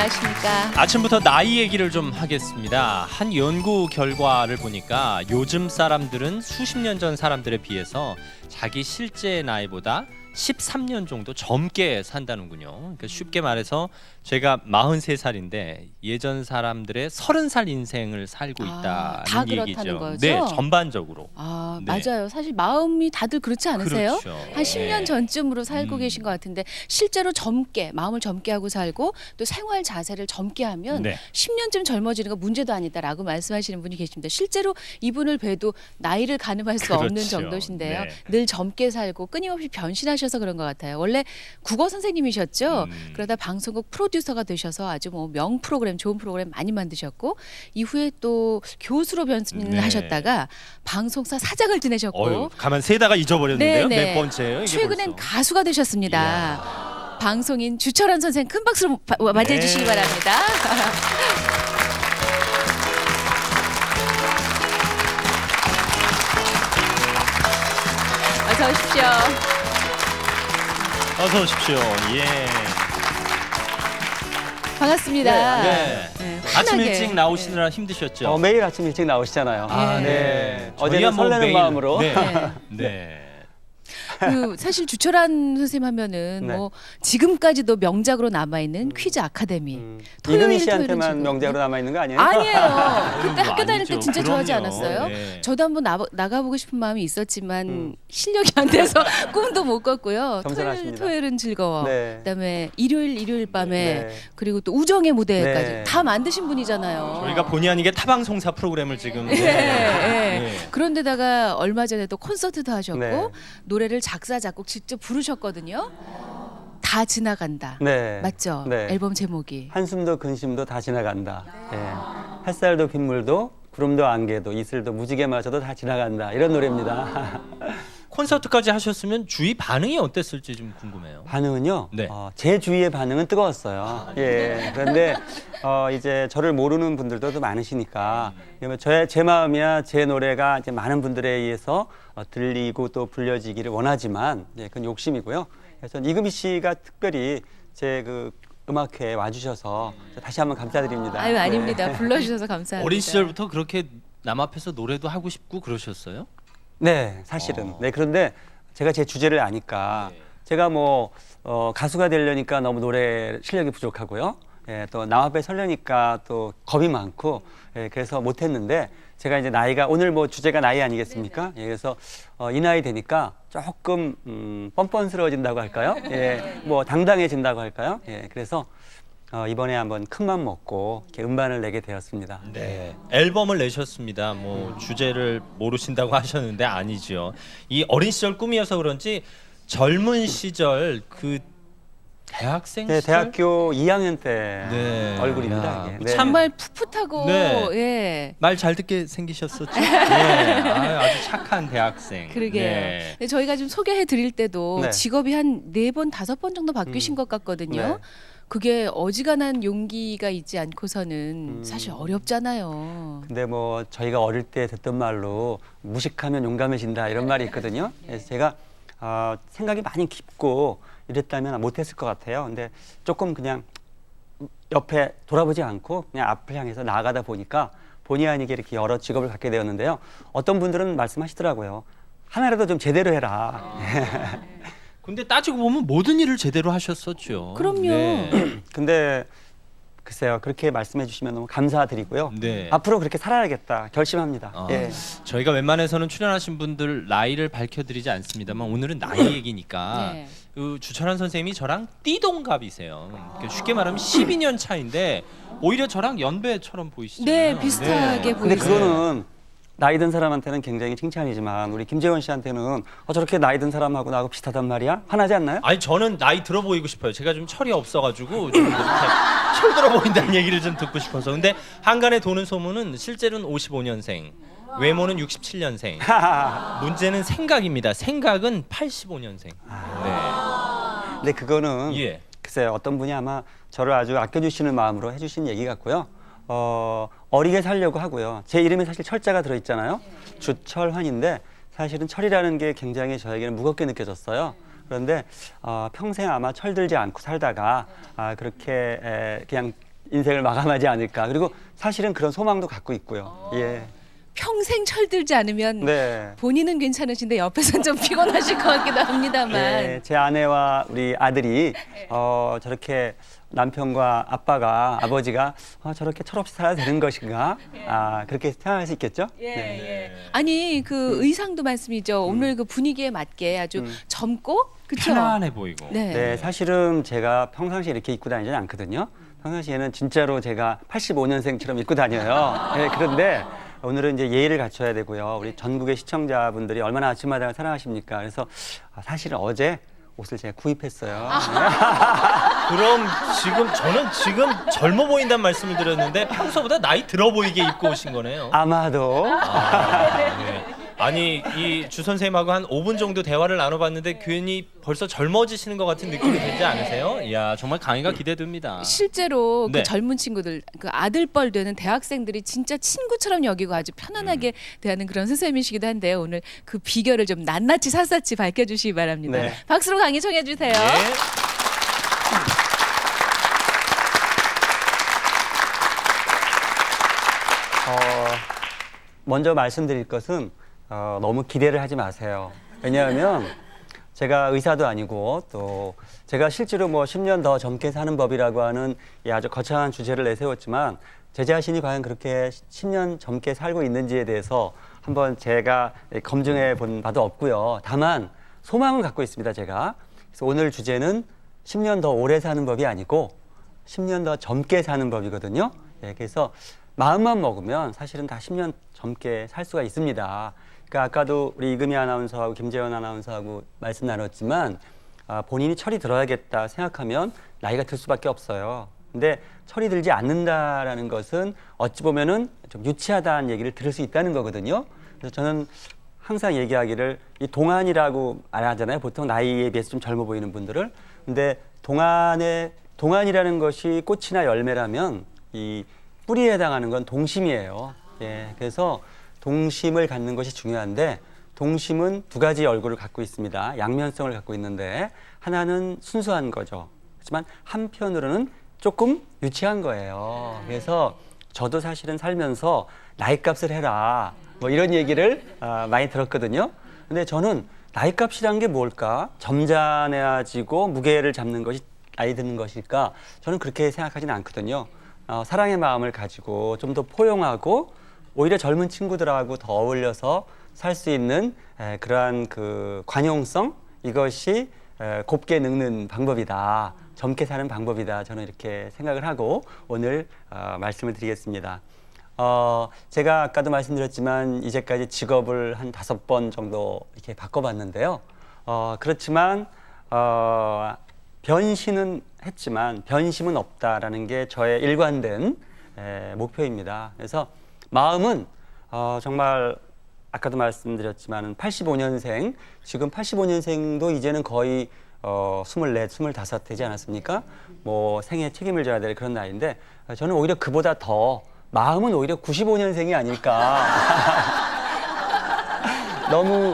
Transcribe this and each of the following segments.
안녕하십니까. 아침부터 나이 얘기를 좀 하겠습니다. 한 연구 결과를 보니까 요즘 사람들은 수십 년 전 사람들에 비해서 자기 실제 나이보다 13년 정도 젊게 산다는군요. 그러니까 쉽게 말해서 제가 43살인데 예전 사람들의 30살 인생을 살고 있다는 다 얘기죠. 그렇다는 거죠? 네, 전반적으로. 아, 네. 맞아요. 사실 마음이 다들 그렇지 않으세요? 그렇죠. 한 10년 네. 전쯤으로 살고 계신 것 같은데 실제로 젊게, 마음을 젊게 하고 살고 또 생활 자세를 젊게 하면 네. 10년쯤 젊어지는 건 문제도 아니다라고 말씀하시는 분이 계십니다. 실제로 이분을 뵈도 나이를 가늠할 수 없는 그렇죠. 정도신데요. 네. 늘 젊게 살고 끊임없이 변신하셔서 그런 것 같아요. 원래 국어 선생님이셨죠. 그러다 방송국 프로듀서가 되셔서 아주 뭐 명 프로그램, 좋은 프로그램 많이 만드셨고 이후에 또 교수로 변신을 네. 하셨다가 방송사 사장을 지내셨고 가만 세다가 잊어버렸는데요. 네네. 몇 번째예요? 이게 최근엔 벌써. 가수가 되셨습니다. 방송인 주철한 선생 큰 박수로 맞이해 네. 주시기 바랍니다. 어서 오십시오. 어서 오십시오. 예. 반갑습니다. 네. 아침 환하게. 일찍 나오시느라 힘드셨죠? 매일 아침 일찍 나오시잖아요. 아, 네. 네. 어제는 저희야 뭐 설레는 매일- 마음으로. 네. 네. 네. 그 사실 주철한 선생님 하면은 네. 뭐 지금까지도 명작으로 남아 있는 퀴즈 아카데미. 토요일, 이금희 씨한테만 토요일은 명작으로 남아 있는 거 아니에요? 아니에요. 그때 학교 다닐 때 아니죠. 진짜 좋아하지 그럼요. 않았어요? 네. 저도 한번 나가보고 싶은 마음이 있었지만 실력이 안 돼서 꿈도 못 꿨고요. 겸손하십니다. 토요일은 즐거워. 네. 그다음에 일요일 밤에 네. 그리고 또 우정의 무대까지 네. 다 만드신 분이잖아요. 저희가 본의 아니게 타방송사 프로그램을 지금 예, 예. 네. 그런데다가 얼마 전에 또 콘서트도 하셨고 네. 노래를 작사 작곡 직접 부르셨거든요. 다 지나간다. 네. 맞죠? 네. 앨범 제목이. 한숨도 근심도 다 지나간다. 햇살도 빗물도 구름도 안개도 이슬도 무지개 마저도 다 지나간다. 이런 노래입니다. 콘서트까지 하셨으면 주위 반응이 어땠을지 좀 궁금해요. 반응은요. 네. 제 주위의 반응은 뜨거웠어요. 예. 그런데 이제 저를 모르는 분들도 많으시니까 그러면 제 마음이야 제 노래가 이제 많은 분들에 의해서 들리고 또 불려지기를 원하지만 그건 욕심이고요. 그래서 이금희 씨가 특별히 제 그 음악회에 와주셔서 다시 한번 감사드립니다. 아유 네. 아닙니다. 불러주셔서 감사합니다. 어린 시절부터 그렇게 남 앞에서 노래도 하고 싶고 그러셨어요? 네, 사실은. 네, 그런데 제가 제 주제를 아니까 네. 제가 뭐 가수가 되려니까 너무 노래 실력이 부족하고요. 예, 또 남 앞에 서려니까 또 겁이 많고 그래서 못했는데 제가 이제 나이가 오늘 뭐 주제가 나이 아니겠습니까? 예, 그래서 이 나이 되니까 조금 뻔뻔스러워진다고 할까요? 예, 뭐 당당해진다고 할까요? 예, 그래서 이번에 한번 큰맘 먹고 이렇게 음반을 내게 되었습니다. 네. 앨범을 내셨습니다. 뭐 주제를 모르신다고 하셨는데 아니죠. 이 어린 시절 꿈이어서 그런지 젊은 시절 그 대학생 네, 시절 대학교 2학년 때 네. 얼굴입니다. 야, 이게. 뭐 네. 정말 풋풋하고 네. 예. 말 잘 듣게 생기셨었죠? 네. 아주 착한 대학생. 그러게요. 네. 근데 저희가 좀 소개해 드릴 때도 네. 직업이 한 4번, 5번 정도 바뀌신 것 같거든요. 네. 그게 어지간한 용기가 있지 않고서는 사실 어렵잖아요. 근데 뭐 저희가 어릴 때 듣던 말로 무식하면 용감해진다 이런 말이 있거든요. 그래서 제가 생각이 많이 깊고 이랬다면 못했을 것 같아요. 근데 조금 그냥 옆에 돌아보지 않고 그냥 앞을 향해서 나아가다 보니까 본의 아니게 이렇게 여러 직업을 갖게 되었는데요. 어떤 분들은 말씀하시더라고요. 하나라도 좀 제대로 해라. 근데 따지고 보면 모든 일을 제대로 하셨었죠. 그럼요. 네. 근데 글쎄요. 그렇게 말씀해 주시면 너무 감사드리고요. 네. 앞으로 그렇게 살아야겠다 결심합니다. 예. 저희가 웬만해서는 출연하신 분들 나이를 밝혀드리지 않습니다만 오늘은 나이 얘기니까 네. 그 주철한 선생님이 저랑 띠동갑이세요. 그러니까 쉽게 말하면 12년 차인데 오히려 저랑 연배처럼 보이시잖아요. 네, 비슷하게 네. 근데 보이세요. 그거는 나이 든 사람한테는 굉장히 칭찬이지만 우리 김재원 씨한테는 저렇게 나이 든 사람하고 나하고 비슷하단 말이야? 화나지 않나요? 아니 저는 나이 들어 보이고 싶어요. 제가 좀 철이 없어가지고 좀 이렇게 철 들어 보인다는 얘기를 좀 듣고 싶어서. 근데 한간에 도는 소문은 실제로는 55년생, 외모는 67년생. 문제는 생각입니다. 생각은 85년생. 근데 그거는 예. 글쎄요. 어떤 분이 아마 저를 아주 아껴주시는 마음으로 해주신 얘기 같고요. 어리게 살려고 하고요. 제 이름에 사실 철자가 들어있잖아요. 주철환인데 사실은 철이라는 게 굉장히 저에게는 무겁게 느껴졌어요. 그런데 평생 아마 철들지 않고 살다가 그렇게 그냥 인생을 마감하지 않을까. 그리고 사실은 그런 소망도 갖고 있고요. 예. 평생 철들지 않으면 네. 본인은 괜찮으신데 옆에서는 좀 피곤하실 것 같기도 합니다만. 예, 제 아내와 우리 아들이 저렇게 남편과 아버지가 저렇게 철없이 살아야 되는 것인가? 그렇게 생각할 수 있겠죠? 네. 아니 그 의상도 말씀이죠. 오늘 그 분위기에 맞게 아주 젊고 그쵸? 편안해 보이고. 네. 네, 사실은 제가 평상시에 이렇게 입고 다니지는 않거든요. 평상시에는 진짜로 제가 85년생처럼 입고 다녀요. 네, 그런데 오늘은 이제 예의를 갖춰야 되고요. 우리 전국의 시청자분들이 얼마나 아침마당을 사랑하십니까? 그래서 사실은 어제 옷을 제가 구입했어요. 그럼 저는 지금 젊어 보인다는 말씀을 드렸는데 평소보다 나이 들어 보이게 입고 오신 거네요. 아마도. 네. 아니 이 주 선생님하고 한 5분 정도 대화를 나눠봤는데 괜히 벌써 젊어지시는 것 같은 느낌이 들지 않으세요? 이야 정말 강의가 기대됩니다. 실제로 네. 그 젊은 친구들, 그 아들뻘 되는 대학생들이 진짜 친구처럼 여기고 아주 편안하게 대하는 그런 선생님이시기도 한데요. 오늘 그 비결을 좀 낱낱이 샅샅이 밝혀주시기 바랍니다. 네. 박수로 강의 청해주세요. 네. 먼저 말씀드릴 것은 너무 기대를 하지 마세요. 왜냐하면 제가 의사도 아니고 또 제가 실제로 뭐 10년 더 젊게 사는 법이라고 하는 이 아주 거창한 주제를 내세웠지만 제 자신이 과연 그렇게 10년 젊게 살고 있는지에 대해서 한번 제가 검증해 본 바도 없고요. 다만 소망을 갖고 있습니다, 제가. 그래서 오늘 주제는 10년 더 오래 사는 법이 아니고 10년 더 젊게 사는 법이거든요. 예, 그래서 마음만 먹으면 사실은 다 10년 젊게 살 수가 있습니다. 그러니까 아까도 우리 이금희 아나운서하고 김재원 아나운서하고 말씀 나눴지만 본인이 철이 들어야겠다 생각하면 나이가 들 수밖에 없어요. 근데 철이 들지 않는다라는 것은 어찌 보면은 좀 유치하다는 얘기를 들을 수 있다는 거거든요. 그래서 저는 항상 얘기하기를 이 동안이라고 말하잖아요. 보통 나이에 비해서 좀 젊어 보이는 분들을. 근데 동안이라는 것이 꽃이나 열매라면 이 뿌리에 해당하는 건 동심이에요. 예, 그래서 동심을 갖는 것이 중요한데 동심은 두 가지 얼굴을 갖고 있습니다. 양면성을 갖고 있는데 하나는 순수한 거죠. 하지만 한편으로는 조금 유치한 거예요. 그래서 저도 사실은 살면서 나이값을 해라 뭐 이런 얘기를 많이 들었거든요. 근데 저는 나이값이란 게 뭘까? 점잖아지고 무게를 잡는 것이 나이 드는 것일까? 저는 그렇게 생각하지는 않거든요. 사랑의 마음을 가지고 좀 더 포용하고 오히려 젊은 친구들하고 더 어울려서 살 수 있는 그러한 그 관용성 이것이 곱게 늙는 방법이다. 젊게 사는 방법이다. 저는 이렇게 생각을 하고 오늘 말씀을 드리겠습니다. 제가 아까도 말씀드렸지만 이제까지 직업을 한 5번 정도 이렇게 바꿔봤는데요. 그렇지만 변신은 했지만 변심은 없다라는 게 저의 일관된 목표입니다. 그래서 마음은 정말 아까도 말씀드렸지만 85년생, 지금 85년생도 이제는 거의 24, 25 되지 않았습니까? 뭐 생에 책임을 져야 될 그런 나이인데 저는 오히려 그보다 더 마음은 오히려 95년생이 아닐까. 너무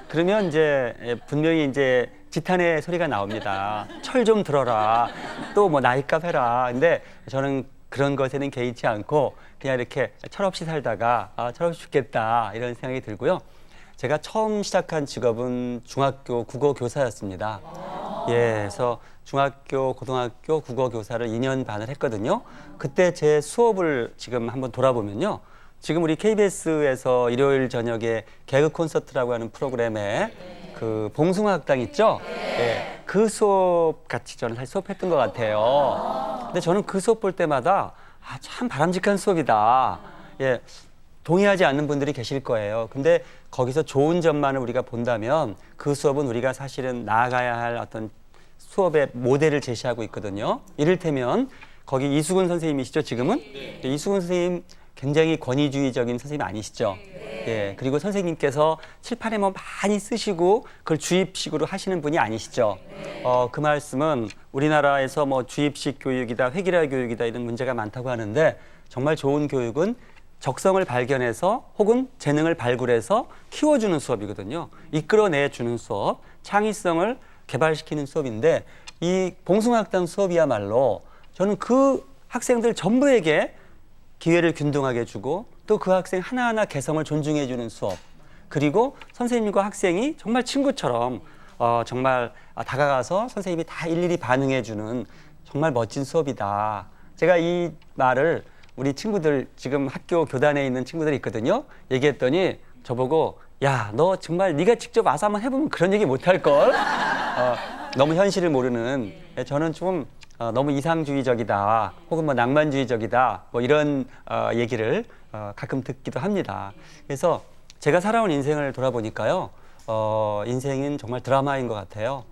그러면 이제 분명히 이제 지탄의 소리가 나옵니다. 철 좀 들어라. 또 뭐 나이값 해라. 근데 저는 그런 것에는 개의치 않고 그냥 이렇게 철없이 살다가 철없이 죽겠다 이런 생각이 들고요. 제가 처음 시작한 직업은 중학교 국어 교사였습니다. 그래서 중학교, 고등학교 국어 교사를 2년 반을 했거든요. 그때 제 수업을 지금 한번 돌아보면요. 지금 우리 KBS에서 일요일 저녁에 개그 콘서트라고 하는 프로그램에 그 봉숭아학당 있죠? 그 수업 같이 저는 사실 수업했던 것 같아요. 근데 저는 그 수업 볼 때마다 참 바람직한 수업이다. 동의하지 않는 분들이 계실 거예요. 근데 거기서 좋은 점만을 우리가 본다면 그 수업은 우리가 사실은 나아가야 할 어떤 수업의 모델을 제시하고 있거든요. 이를테면 거기 이수근 선생님이시죠, 지금은? 이수근 선생님 굉장히 권위주의적인 선생님 아니시죠? 그리고 선생님께서 칠판에 뭐 많이 쓰시고 그걸 주입식으로 하시는 분이 아니시죠? 그 말씀은 우리나라에서 뭐 주입식 교육이다, 획일화 교육이다 이런 문제가 많다고 하는데 정말 좋은 교육은 적성을 발견해서 혹은 재능을 발굴해서 키워주는 수업이거든요. 이끌어내주는 수업. 창의성을 개발시키는 수업인데 이 봉숭아학당 수업이야말로 저는 그 학생들 전부에게 기회를 균등하게 주고 또 그 학생 하나하나 개성을 존중해 주는 수업, 그리고 선생님과 학생이 정말 친구처럼 정말 다가가서 선생님이 다 일일이 반응해 주는 정말 멋진 수업이다. 제가 이 말을 우리 친구들, 지금 학교 교단에 있는 친구들이 있거든요. 얘기했더니 저보고 야, 너 정말 네가 직접 와서 한번 해보면 그런 얘기 못할 걸. 너무 현실을 모르는, 저는 좀 너무 이상주의적이다 혹은 뭐 낭만주의적이다 뭐 이런 얘기를 가끔 듣기도 합니다. 그래서 제가 살아온 인생을 돌아보니까요, 인생은 정말 드라마인 것 같아요.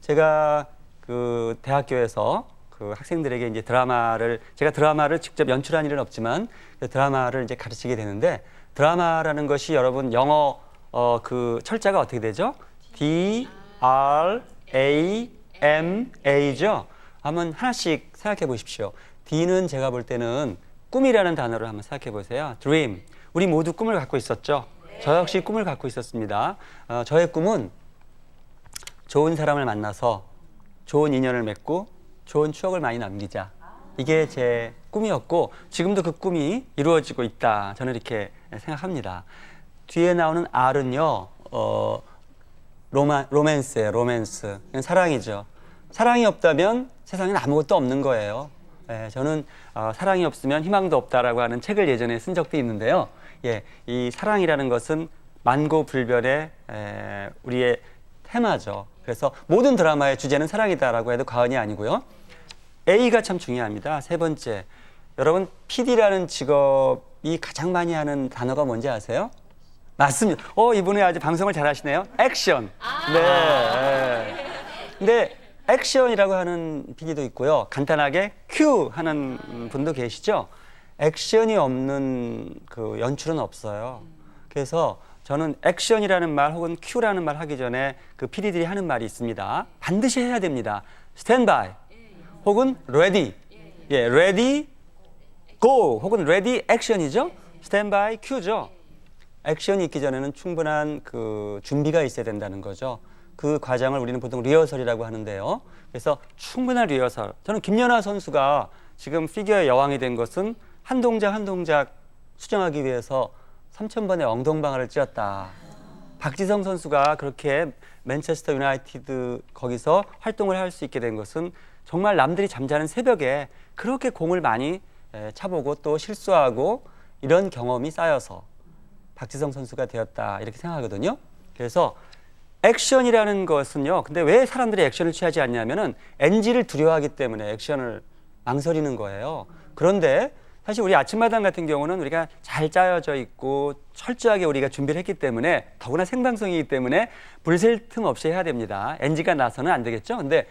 제가 그 대학교에서 그 학생들에게 이제 제가 드라마를 직접 연출한 일은 없지만 그 드라마를 이제 가르치게 되는데, 드라마라는 것이 여러분 영어 그 철자가 어떻게 되죠? D-R-A-M-A죠. 한번 하나씩 생각해 보십시오. D는 제가 볼 때는 꿈이라는 단어를 한번 생각해 보세요. Dream. 우리 모두 꿈을 갖고 있었죠. 저 역시 꿈을 갖고 있었습니다. 저의 꿈은 좋은 사람을 만나서 좋은 인연을 맺고 좋은 추억을 많이 남기자. 이게 제 꿈이었고 지금도 그 꿈이 이루어지고 있다. 저는 이렇게 생각합니다. 뒤에 나오는 R은요, 로맨스예요. 로맨스. 사랑이죠. 사랑이 없다면 세상엔 아무것도 없는 거예요. 저는 사랑이 없으면 희망도 없다라고 하는 책을 예전에 쓴 적도 있는데요. 이 사랑이라는 것은 만고불변의 우리의 테마죠. 그래서 모든 드라마의 주제는 사랑이다라고 해도 과언이 아니고요. A가 참 중요합니다. 세 번째, 여러분 PD라는 직업이 가장 많이 하는 단어가 뭔지 아세요? 맞습니다. 이분이 아주 방송을 잘하시네요. 액션. 네. 근데 액션이라고 하는 PD도 있고요. 간단하게 큐 하는 분도 계시죠. 액션이 없는 그 연출은 없어요. 그래서 저는 액션이라는 말 혹은 큐라는 말 하기 전에 그 PD들이 하는 말이 있습니다. 반드시 해야 됩니다. 스탠바이 혹은 레디. 레디 고 혹은 레디 액션이죠. 스탠바이 큐죠. 액션이 있기 전에는 충분한 그 준비가 있어야 된다는 거죠. 그 과정을 우리는 보통 리허설이라고 하는데요. 그래서 충분한 리허설. 저는 김연아 선수가 지금 피겨의 여왕이 된 것은 한 동작 한 동작 수정하기 위해서 3,000번의 엉덩방아를 찧었다. 박지성 선수가 그렇게 맨체스터 유나이티드 거기서 활동을 할 수 있게 된 것은 정말 남들이 잠자는 새벽에 그렇게 공을 많이 차보고 또 실수하고 이런 경험이 쌓여서 박지성 선수가 되었다, 이렇게 생각하거든요. 그래서 액션이라는 것은요, 근데 왜 사람들이 액션을 취하지 않냐면은 NG를 두려워하기 때문에 액션을 망설이는 거예요. 그런데 사실 우리 아침마당 같은 경우는 우리가 잘 짜여져 있고 철저하게 우리가 준비를 했기 때문에, 더구나 생방송이기 때문에 불셀 틈 없이 해야 됩니다. NG가 나서는 안 되겠죠. 근데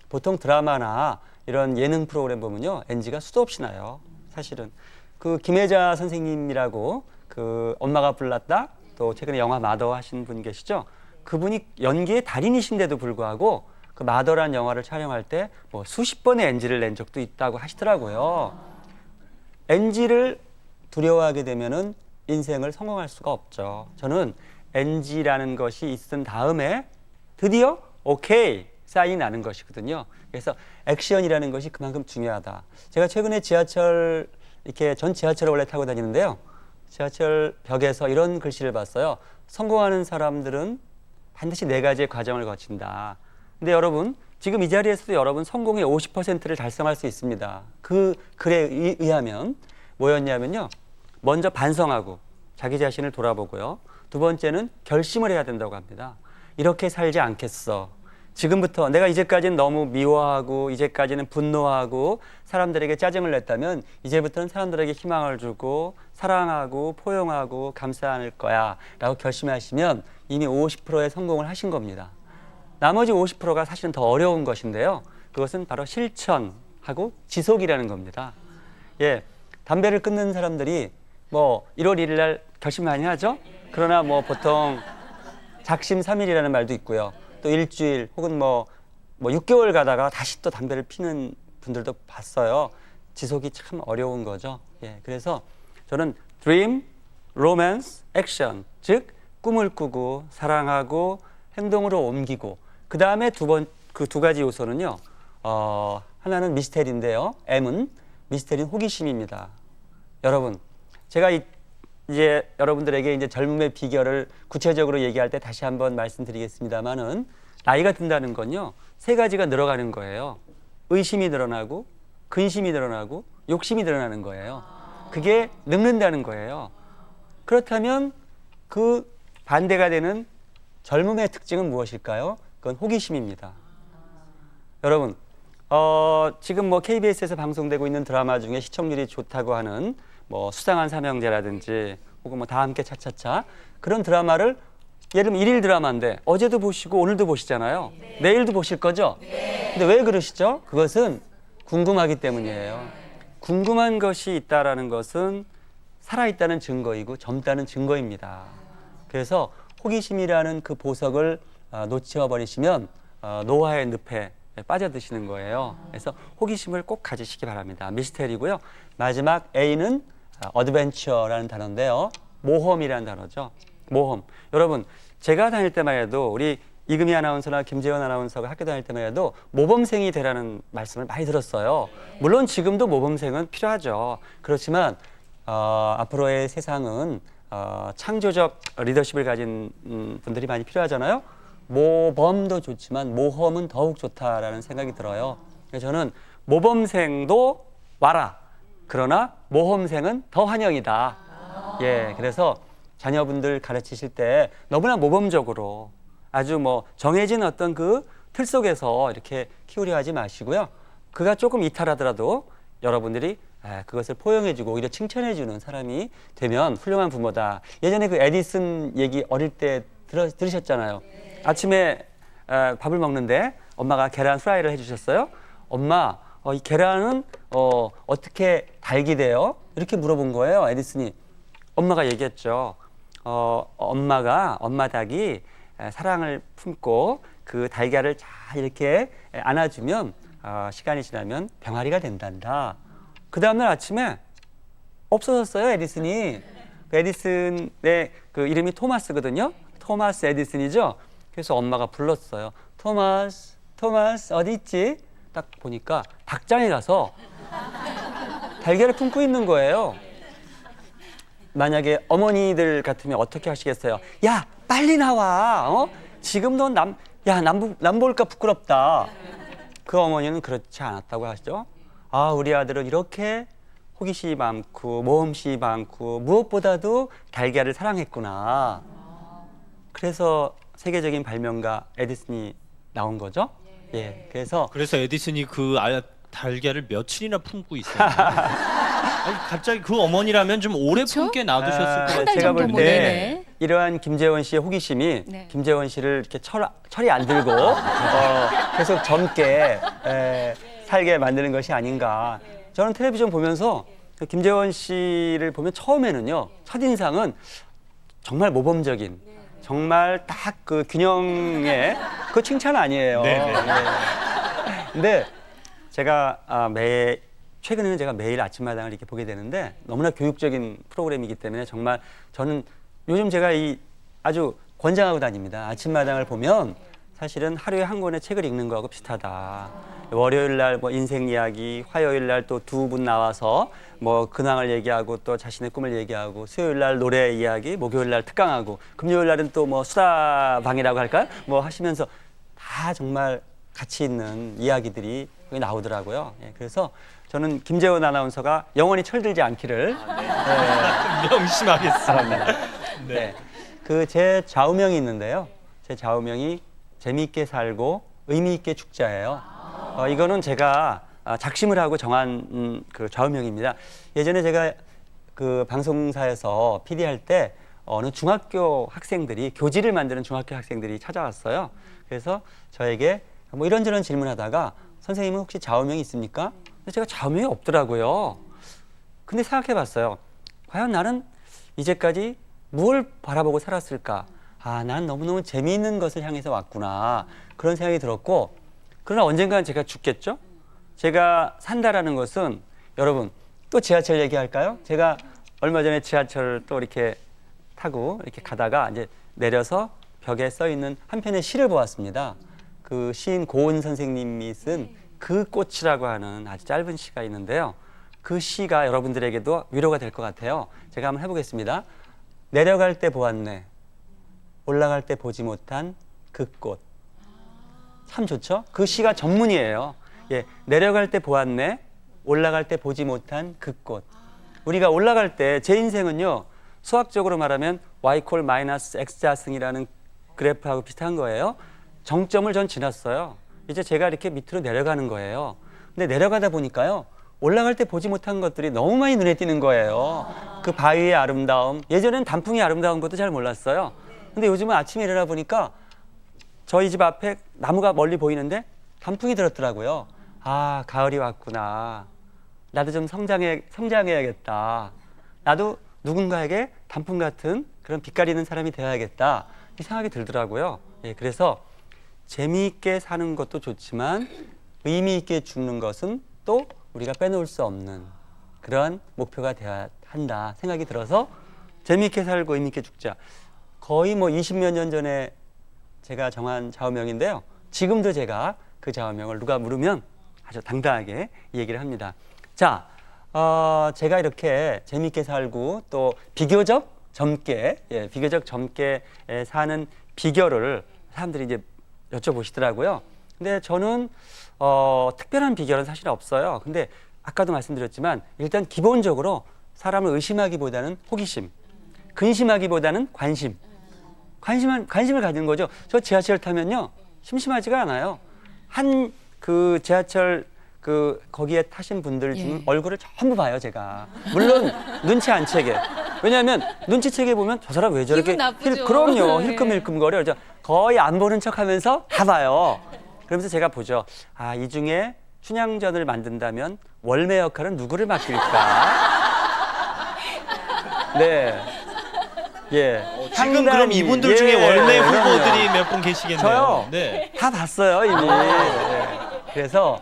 보통 드라마나 이런 예능 프로그램 보면요, NG가 수도 없이 나요. 사실은 그 김혜자 선생님이라고 그 엄마가 불났다, 또 최근에 영화 마더 하신 분 계시죠. 그분이 연기의 달인이신데도 불구하고 그 마더란 영화를 촬영할 때 뭐 수십 번의 NG를 낸 적도 있다고 하시더라고요. NG를 두려워하게 되면은 인생을 성공할 수가 없죠. 저는 NG라는 것이 있은 다음에 드디어 오케이 사인이 나는 것이거든요. 그래서 액션이라는 것이 그만큼 중요하다. 제가 최근에 지하철, 이렇게 전 지하철을 원래 타고 다니는데요. 지하철 벽에서 이런 글씨를 봤어요. 성공하는 사람들은 반드시 4가지의 과정을 거친다. 근데 여러분, 지금 이 자리에서도 여러분 성공의 50%를 달성할 수 있습니다. 그 글에 의하면 뭐였냐면요, 먼저 반성하고 자기 자신을 돌아보고요. 두 번째는 결심을 해야 된다고 합니다. 이렇게 살지 않겠어. 지금부터 내가 이제까지는 너무 미워하고 이제까지는 분노하고 사람들에게 짜증을 냈다면 이제부터는 사람들에게 희망을 주고 사랑하고 포용하고 감싸 안을 거야 라고 결심하시면 이미 50%의 성공을 하신 겁니다. 나머지 50%가 사실은 더 어려운 것인데요. 그것은 바로 실천하고 지속이라는 겁니다. 담배를 끊는 사람들이 뭐 1월 1일 날 결심 많이 하죠. 그러나 뭐 보통 작심 3일이라는 말도 있고요. 또 일주일 혹은 뭐 6개월 가다가 다시 또 담배를 피는 분들도 봤어요. 지속이 참 어려운 거죠. 그래서 저는 dream, romance, action, 즉 꿈을 꾸고 사랑하고 행동으로 옮기고 그 다음에 그 두 가지 요소는요. 하나는 미스테리인데요. M은 미스테리는 호기심입니다. 여러분, 제가 이제 여러분들에게 이제 젊음의 비결을 구체적으로 얘기할 때 다시 한번 말씀드리겠습니다만은 나이가 든다는 건요. 세 가지가 늘어가는 거예요. 의심이 늘어나고 근심이 늘어나고 욕심이 늘어나는 거예요. 그게 늙는다는 거예요. 그렇다면 그 반대가 되는 젊음의 특징은 무엇일까요? 그건 호기심입니다. 여러분, 지금 뭐 KBS에서 방송되고 있는 드라마 중에 시청률이 좋다고 하는 뭐 수상한 삼형제라든지 혹은 뭐 다 함께 차차차 그런 드라마를 예를 들면 일일 드라마인데 어제도 보시고 오늘도 보시잖아요. 내일도 보실 거죠? 근데 왜 그러시죠? 그것은 궁금하기 때문이에요. 궁금한 것이 있다라는 것은 살아있다는 증거이고 젊다는 증거입니다. 그래서 호기심이라는 그 보석을 놓쳐버리시면 노화의 늪에 빠져드시는 거예요. 그래서 호기심을 꼭 가지시기 바랍니다. 미스테리고요. 마지막 A는 어드벤처라는 단어인데요. 모험이라는 단어죠. 모험. 여러분, 제가 다닐 때만 해도 우리 이금희 아나운서나 김재원 아나운서가 학교 다닐 때만 해도 모범생이 되라는 말씀을 많이 들었어요. 물론 지금도 모범생은 필요하죠. 그렇지만 앞으로의 세상은 창조적 리더십을 가진 분들이 많이 필요하잖아요. 모범도 좋지만 모험은 더욱 좋다라는 생각이 들어요. 그래서 저는 모범생도 와라. 그러나 모험생은 더 환영이다. 예, 그래서 자녀분들 가르치실 때 너무나 모범적으로 아주 뭐 정해진 어떤 그 틀 속에서 이렇게 키우려 하지 마시고요. 그가 조금 이탈하더라도 여러분들이 그것을 포용해주고 오히려 칭찬해주는 사람이 되면 훌륭한 부모다. 예전에 그 에디슨 얘기 어릴 때 들으셨잖아요. 아침에 밥을 먹는데 엄마가 계란 프라이를 해주셨어요. 엄마, 이 계란은 어떻게 달게 돼요? 이렇게 물어본 거예요. 에디슨이. 엄마가 얘기했죠. 엄마 닭이 사랑을 품고 그 달걀을 잘 이렇게 안아주면 시간이 지나면 병아리가 된단다. 그 다음날 아침에 없어졌어요, 에디슨이. 그 에디슨의 그 이름이 토마스거든요. 토마스 에디슨이죠. 그래서 엄마가 불렀어요. 토마스 어디 있지? 딱 보니까 닭장에 가서 달걀을 품고 있는 거예요. 만약에 어머니들 같으면 어떻게 하시겠어요? 야, 빨리 나와. 지금 넌 남 볼까 부끄럽다. 그 어머니는 그렇지 않았다고 하시죠. 아, 우리 아들은 이렇게 호기심이 많고 모험심이 많고 무엇보다도 달걀을 사랑했구나. 그래서 세계적인 발명가 에디슨이 나온 거죠. 예, 그래서 에디슨이 그 달걀을 며칠이나 품고 있어요. 아니, 갑자기 그 어머니라면 좀 오래 그쵸? 품게 놔두셨을 것 한 같아요. 달 제가 정도 볼 보내네. 때 이러한 김재원 씨의 호기심이 네. 김재원 씨를 이렇게 철이 안 들고 계속 젊게 살게 만드는 것이 아닌가. 저는 텔레비전 보면서 김재원 씨를 보면 처음에는요, 첫인상은 정말 모범적인, 정말 딱 그 균형의 그 칭찬 아니에요. 네네. 근데 제가 최근에는 제가 매일 아침마당을 이렇게 보게 되는데 너무나 교육적인 프로그램이기 때문에 정말 저는 요즘 제가 아주 권장하고 다닙니다. 아침마당을 보면 사실은 하루에 한 권의 책을 읽는 거하고 비슷하다. 월요일 날 뭐 인생 이야기, 화요일 날 또 두 분 나와서 뭐 근황을 얘기하고 또 자신의 꿈을 얘기하고, 수요일 날 노래 이야기, 목요일 날 특강하고, 금요일 날은 또 뭐 수다방이라고 할까요? 뭐 하시면서 다 정말 가치 있는 이야기들이 거기 나오더라고요. 예, 그래서 저는 김재원 아나운서가 영원히 철들지 않기를 명심하겠습니다. 네. 그 제 좌우명이 있는데요. 제 좌우명이 재미있게 살고 의미 있게 죽자예요. 이거는 제가 작심을 하고 정한 그 좌우명입니다. 예전에 제가 그 방송사에서 PD 할 때 어느 중학교 학생들이, 교지를 만드는 중학교 학생들이 찾아왔어요. 그래서 저에게 뭐 이런저런 질문하다가 선생님은 혹시 좌우명이 있습니까? 근데 제가 좌우명이 없더라고요. 근데 생각해봤어요. 과연 나는 이제까지 뭘 바라보고 살았을까? 난 너무너무 재미있는 것을 향해서 왔구나. 그런 생각이 들었고, 그러나 언젠가는 제가 죽겠죠? 제가 산다라는 것은, 여러분, 또 지하철 얘기할까요? 제가 얼마 전에 지하철을 또 이렇게 타고 이렇게 가다가 이제 내려서 벽에 써 있는 한 편의 시를 보았습니다. 그 시인 고은 선생님이 쓴 그 꽃이라고 하는 아주 짧은 시가 있는데요. 그 시가 여러분들에게도 위로가 될 것 같아요. 제가 한번 해보겠습니다. 내려갈 때 보았네. 올라갈 때 보지 못한 그 꽃. 참 좋죠? 그 시가 전문이에요. 예, 내려갈 때 보았네. 올라갈 때 보지 못한 그 꽃. 우리가 올라갈 때 제 인생은요. 수학적으로 말하면 y 마이너스 x자승이라는 그래프하고 비슷한 거예요. 정점을 전 지났어요. 이제 제가 이렇게 밑으로 내려가는 거예요. 근데 내려가다 보니까요. 올라갈 때 보지 못한 것들이 너무 많이 눈에 띄는 거예요. 그 바위의 아름다움. 예전엔 단풍이 아름다운 것도 잘 몰랐어요. 근데 요즘은 아침에 일어나 보니까 저희 집 앞에 나무가 멀리 보이는데 단풍이 들었더라고요. 아, 가을이 왔구나. 나도 좀 성장해야겠다. 나도 누군가에게 단풍 같은 그런 빛깔있는 사람이 되어야겠다. 이 생각이 들더라고요. 예, 그래서 재미있게 사는 것도 좋지만 의미 있게 죽는 것은 또 우리가 빼놓을 수 없는 그런 목표가 되어야 한다 생각이 들어서 재미있게 살고 의미 있게 죽자. 거의 뭐 20몇 년 전에 제가 정한 좌우명인데요. 지금도 제가 그 좌우명을 누가 물으면 아주 당당하게 이 얘기를 합니다. 자, 제가 이렇게 재미있게 살고 또 비교적 젊게 사는 비결을 사람들이 이제 여쭤보시더라고요. 근데 저는 특별한 비결은 사실 없어요. 근데 아까도 말씀드렸지만 일단 기본적으로 사람을 의심하기보다는 호기심, 근심하기보다는 관심을 가지는 거죠. 저 지하철 타면요 심심하지가 않아요. 한 그 지하철 거기에 타신 분들 중에 얼굴을 전부 봐요, 제가. 물론 눈치 안 채게. 왜냐하면 눈치채게 보면 저 사람 왜 저렇게 그럼요. 힐끔힐끔거려. 거의 안 보는 척하면서 다 봐요. 그러면서 제가 보죠. 아, 이 중에 춘향전을 만든다면 월매 역할은 누구를 맡길까? 네. 예. 지금 그럼 이분들 중에 월매 후보들이 몇 분 계시겠네요. 저요. 네. 다 봤어요, 이미. 네. 그래서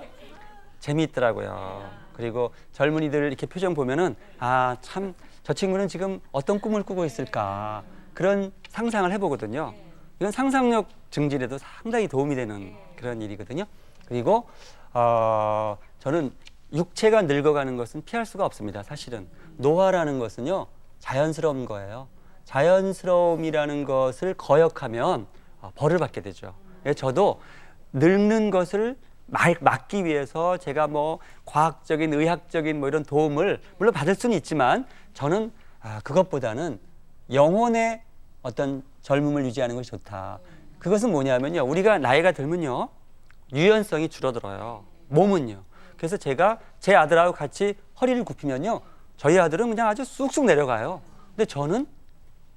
재미있더라고요. 그리고 젊은이들 이렇게 표정 보면은 아, 참 저 친구는 지금 어떤 꿈을 꾸고 있을까 그런 상상을 해보거든요. 이건 상상력 증진에도 상당히 도움이 되는 그런 일이거든요. 그리고 저는 육체가 늙어가는 것은 피할 수가 없습니다. 사실은 노화라는 것은요 자연스러운 거예요. 자연스러움이라는 것을 거역하면 벌을 받게 되죠. 저도 늙는 것을 막기 위해서 제가 뭐 과학적인 의학적인 뭐 이런 도움을 물론 받을 수는 있지만 저는 그것보다는 영혼의 어떤 젊음을 유지하는 것이 좋다. 그것은 뭐냐면요, 우리가 나이가 들면요 유연성이 줄어들어요. 몸은요. 그래서 제가 제 아들하고 같이 허리를 굽히면요 저희 아들은 그냥 아주 쑥쑥 내려가요. 근데 저는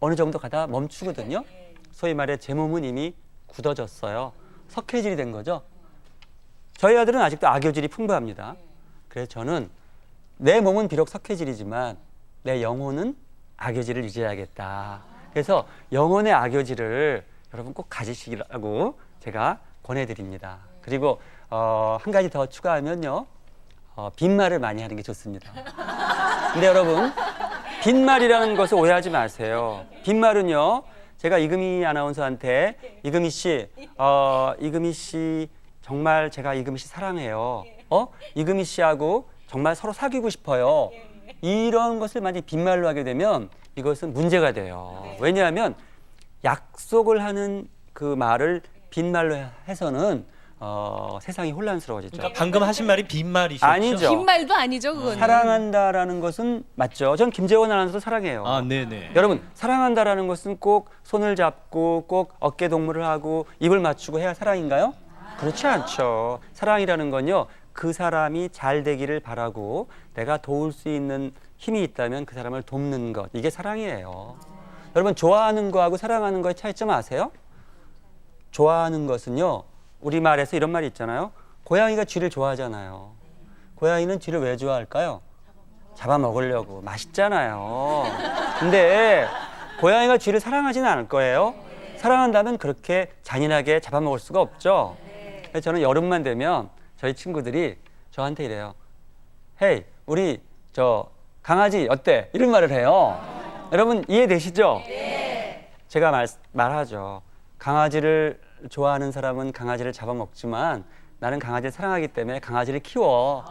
어느 정도 가다 멈추거든요. 소위 말해 제 몸은 이미 굳어졌어요. 석회질이 된 거죠. 저희 아들은 아직도 악교질이 풍부합니다. 그래서 저는 내 몸은 비록 석회질이지만 내 영혼은 악교질을 유지해야겠다. 그래서 영혼의 악교질을 여러분 꼭 가지시라고 제가 권해드립니다. 그리고 한 가지 더 추가하면요. 빈말을 많이 하는 게 좋습니다. 근데 여러분 빈말이라는 것을 오해하지 마세요. 빈말은요. 제가 이금희 아나운서한테 이금희 씨 정말 제가 이금희 씨 사랑해요. 이금희 씨하고 정말 서로 사귀고 싶어요. 이런 것을 만약 빈말로 하게 되면 이것은 문제가 돼요. 왜냐하면 약속을 하는 그 말을 빈말로 해서는 세상이 혼란스러워지죠. 그러니까 방금 하신 말이 빈말이셨죠? 아니죠. 빈말도 아니죠, 그거는. 사랑한다라는 것은 맞죠. 전 김재원 아나운서도 사랑해요. 아, 네네. 여러분 사랑한다라는 것은 꼭 손을 잡고 꼭 어깨 동무를 하고 입을 맞추고 해야 사랑인가요? 그렇지 않죠. 사랑이라는 건요. 그 사람이 잘 되기를 바라고 내가 도울 수 있는 힘이 있다면 그 사람을 돕는 것. 이게 사랑이에요. 여러분 좋아하는 거하고 사랑하는 거의 차이점 아세요? 좋아하는 것은요. 우리말에서 이런 말이 있잖아요. 고양이가 쥐를 좋아하잖아요. 고양이는 쥐를 왜 좋아할까요? 잡아먹으려고. 맛있잖아요. 근데 고양이가 쥐를 사랑하지는 않을 거예요. 사랑한다면 그렇게 잔인하게 잡아먹을 수가 없죠. 그래서 저는 여름만 되면 저희 친구들이 저한테 이래요. 헤이, 우리 저 강아지 어때? 이런 말을 해요. 여러분 이해되시죠? 제가 말하죠. 강아지를 좋아하는 사람은 강아지를 잡아먹지만 나는 강아지를 사랑하기 때문에 강아지를 키워.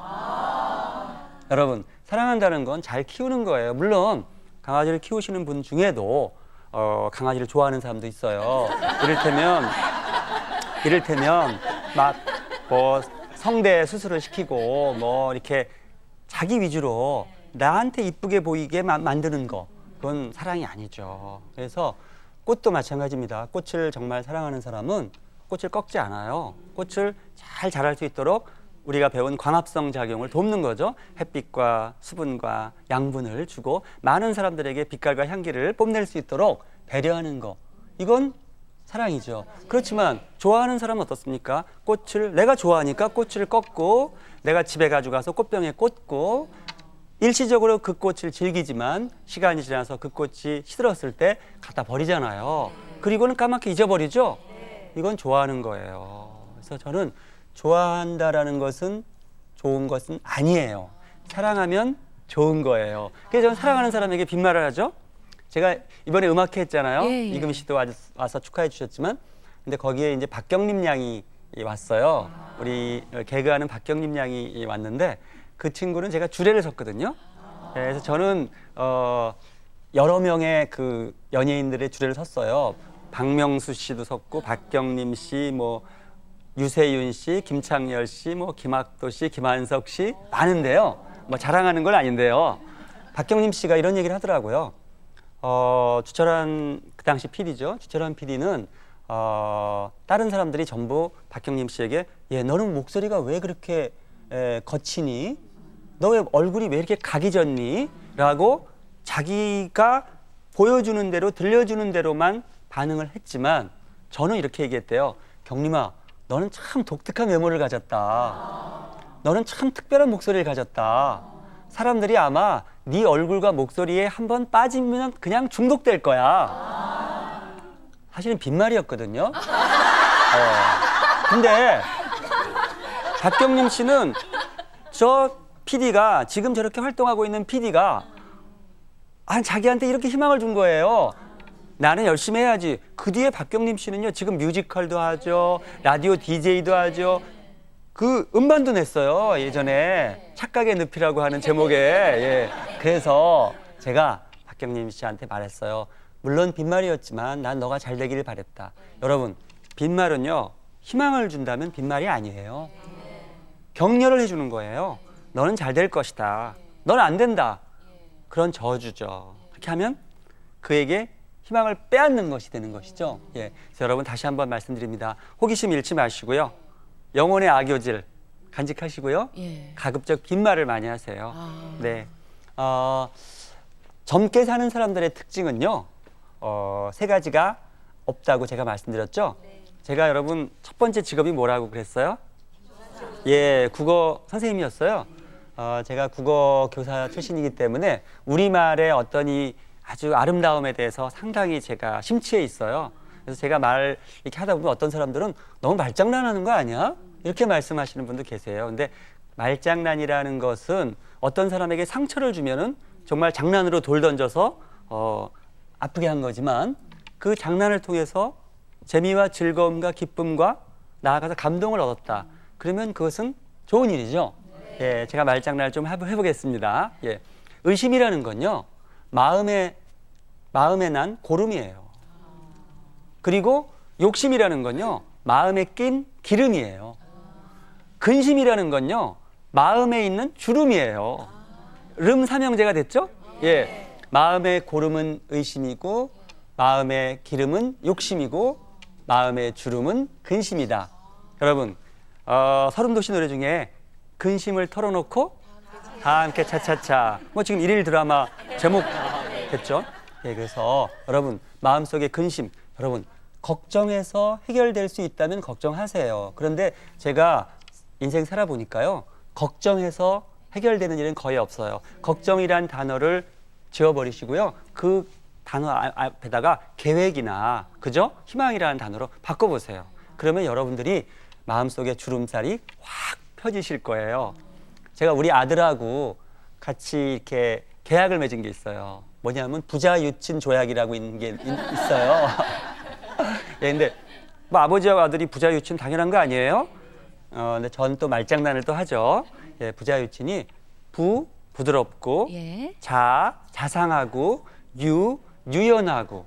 여러분, 사랑한다는 건 잘 키우는 거예요. 물론 강아지를 키우시는 분 중에도 강아지를 좋아하는 사람도 있어요. 이를테면 막 뭐 성대 수술을 시키고 뭐 이렇게 자기 위주로 나한테 이쁘게 보이게 만드는 거, 그건 사랑이 아니죠. 그래서 꽃도 마찬가지입니다. 꽃을 정말 사랑하는 사람은 꽃을 꺾지 않아요. 꽃을 잘 자랄 수 있도록 우리가 배운 광합성 작용을 돕는 거죠. 햇빛과 수분과 양분을 주고 많은 사람들에게 빛깔과 향기를 뽐낼 수 있도록 배려하는 거, 이건 사랑이죠. 그렇지만 좋아하는 사람은 어떻습니까? 꽃을 내가 좋아하니까 꽃을 꺾고 내가 집에 가져가서 꽃병에 꽂고 일시적으로 그 꽃을 즐기지만 시간이 지나서 그 꽃이 시들었을 때 갖다 버리잖아요. 그리고는 까맣게 잊어버리죠. 이건 좋아하는 거예요. 그래서 저는 좋아한다라는 것은 좋은 것은 아니에요. 사랑하면 좋은 거예요. 그래서 저는 사랑하는 사람에게 빈말을 하죠. 제가 이번에 음악회 했잖아요. 예. 이금희 씨도 와서 축하해 주셨지만, 근데 거기에 이제 박경림 양이 왔어요. 우리 개그하는 박경림 양이 왔는데 그 친구는 제가 주례를 섰거든요. 그래서 저는 여러 명의 그 연예인들의 주례를 섰어요. 박명수 씨도 섰고 박경림 씨, 뭐 유세윤 씨, 김창열 씨, 뭐 김학도 씨, 김한석 씨 많은데요. 뭐 자랑하는 건 아닌데요. 박경림 씨가 이런 얘기를 하더라고요. 주철한 그 당시 PD죠. 주철한 PD는 다른 사람들이 전부 박경림 씨에게 너는 목소리가 왜 그렇게 거치니? 너 왜 얼굴이 왜 이렇게 각이 졌니? 라고 자기가 보여주는 대로 들려주는 대로만 반응을 했지만 저는 이렇게 얘기했대요. 경림아, 너는 참 독특한 외모를 가졌다. 너는 참 특별한 목소리를 가졌다. 사람들이 아마 네 얼굴과 목소리에 한번 빠지면 그냥 중독될 거야. 사실은 빈말이었거든요. 근데 박경림 씨는 저 PD가 지금 저렇게 활동하고 있는 PD가 자기한테 이렇게 희망을 준 거예요. 나는 열심히 해야지. 그 뒤에 박경림 씨는요, 지금 뮤지컬도 하죠, 라디오 DJ도 하죠. 그 음반도 냈어요. 예전에 착각의 늪이라고 하는 제목에. 예. 그래서 제가 박경림 씨한테 말했어요. 물론 빈말이었지만 난 너가 잘 되기를 바랬다. 여러분, 빈말은요, 희망을 준다면 빈말이 아니에요. 격려를 해주는 거예요. 너는 잘 될 것이다. 너는 안 된다. 그런 저주죠. 그렇게 하면 그에게 희망을 빼앗는 것이 되는 것이죠. 예. 그래서 여러분, 다시 한번 말씀드립니다. 호기심 잃지 마시고요. 영혼의 악요질 간직하시고요. 예. 가급적 빈말을 많이 하세요. 네. 젊게 사는 사람들의 특징은요, 세 가지가 없다고 제가 말씀드렸죠. 제가 여러분 첫 번째 직업이 뭐라고 그랬어요? 예, 국어 선생님이었어요. 제가 국어 교사 출신이기 때문에 우리말의 어떤 이 아주 아름다움에 대해서 상당히 제가 심취해 있어요. 그래서 제가 말 이렇게 하다 보면 어떤 사람들은 너무 말장난하는 거 아니야? 이렇게 말씀하시는 분도 계세요. 근데 말장난이라는 것은 어떤 사람에게 상처를 주면은 정말 장난으로 돌 던져서 아프게 한 거지만 그 장난을 통해서 재미와 즐거움과 기쁨과 나아가서 감동을 얻었다. 그러면 그것은 좋은 일이죠. 예, 제가 말장난을 좀 해보겠습니다. 예, 의심이라는 건요, 마음에 난 고름이에요. 그리고 욕심이라는 건요, 마음에 낀 기름이에요. 근심이라는 건요, 마음에 있는 주름이에요. 삼형제가 됐죠? 예, 마음의 고름은 의심이고, 마음의 기름은 욕심이고, 마음의 주름은 근심이다. 여러분, 서른도시 노래 중에 근심을 털어놓고 다 함께 차차차, 뭐 지금 일일 드라마 제목 됐죠? 예, 그래서 여러분, 마음속의 근심, 여러분 걱정해서 해결될 수 있다면 걱정하세요. 그런데 제가 인생 살아보니까요, 걱정해서 해결되는 일은 거의 없어요. 걱정이란 단어를 지워버리시고요, 그 단어 앞에다가 계획이나, 그죠? 희망이라는 단어로 바꿔보세요. 그러면 여러분들이 마음속에 주름살이 확 펴지실 거예요. 제가 우리 아들하고 같이 이렇게 계약을 맺은 게 있어요. 뭐냐면 부자 유친 조약이라고 있는 게 있어요. 예, 근데 뭐 아버지와 아들이 부자 유친 당연한 거 아니에요? 근데 전 또 말장난을 또 하죠. 예, 부자 유친이 부드럽고 예. 자상하고 유연하고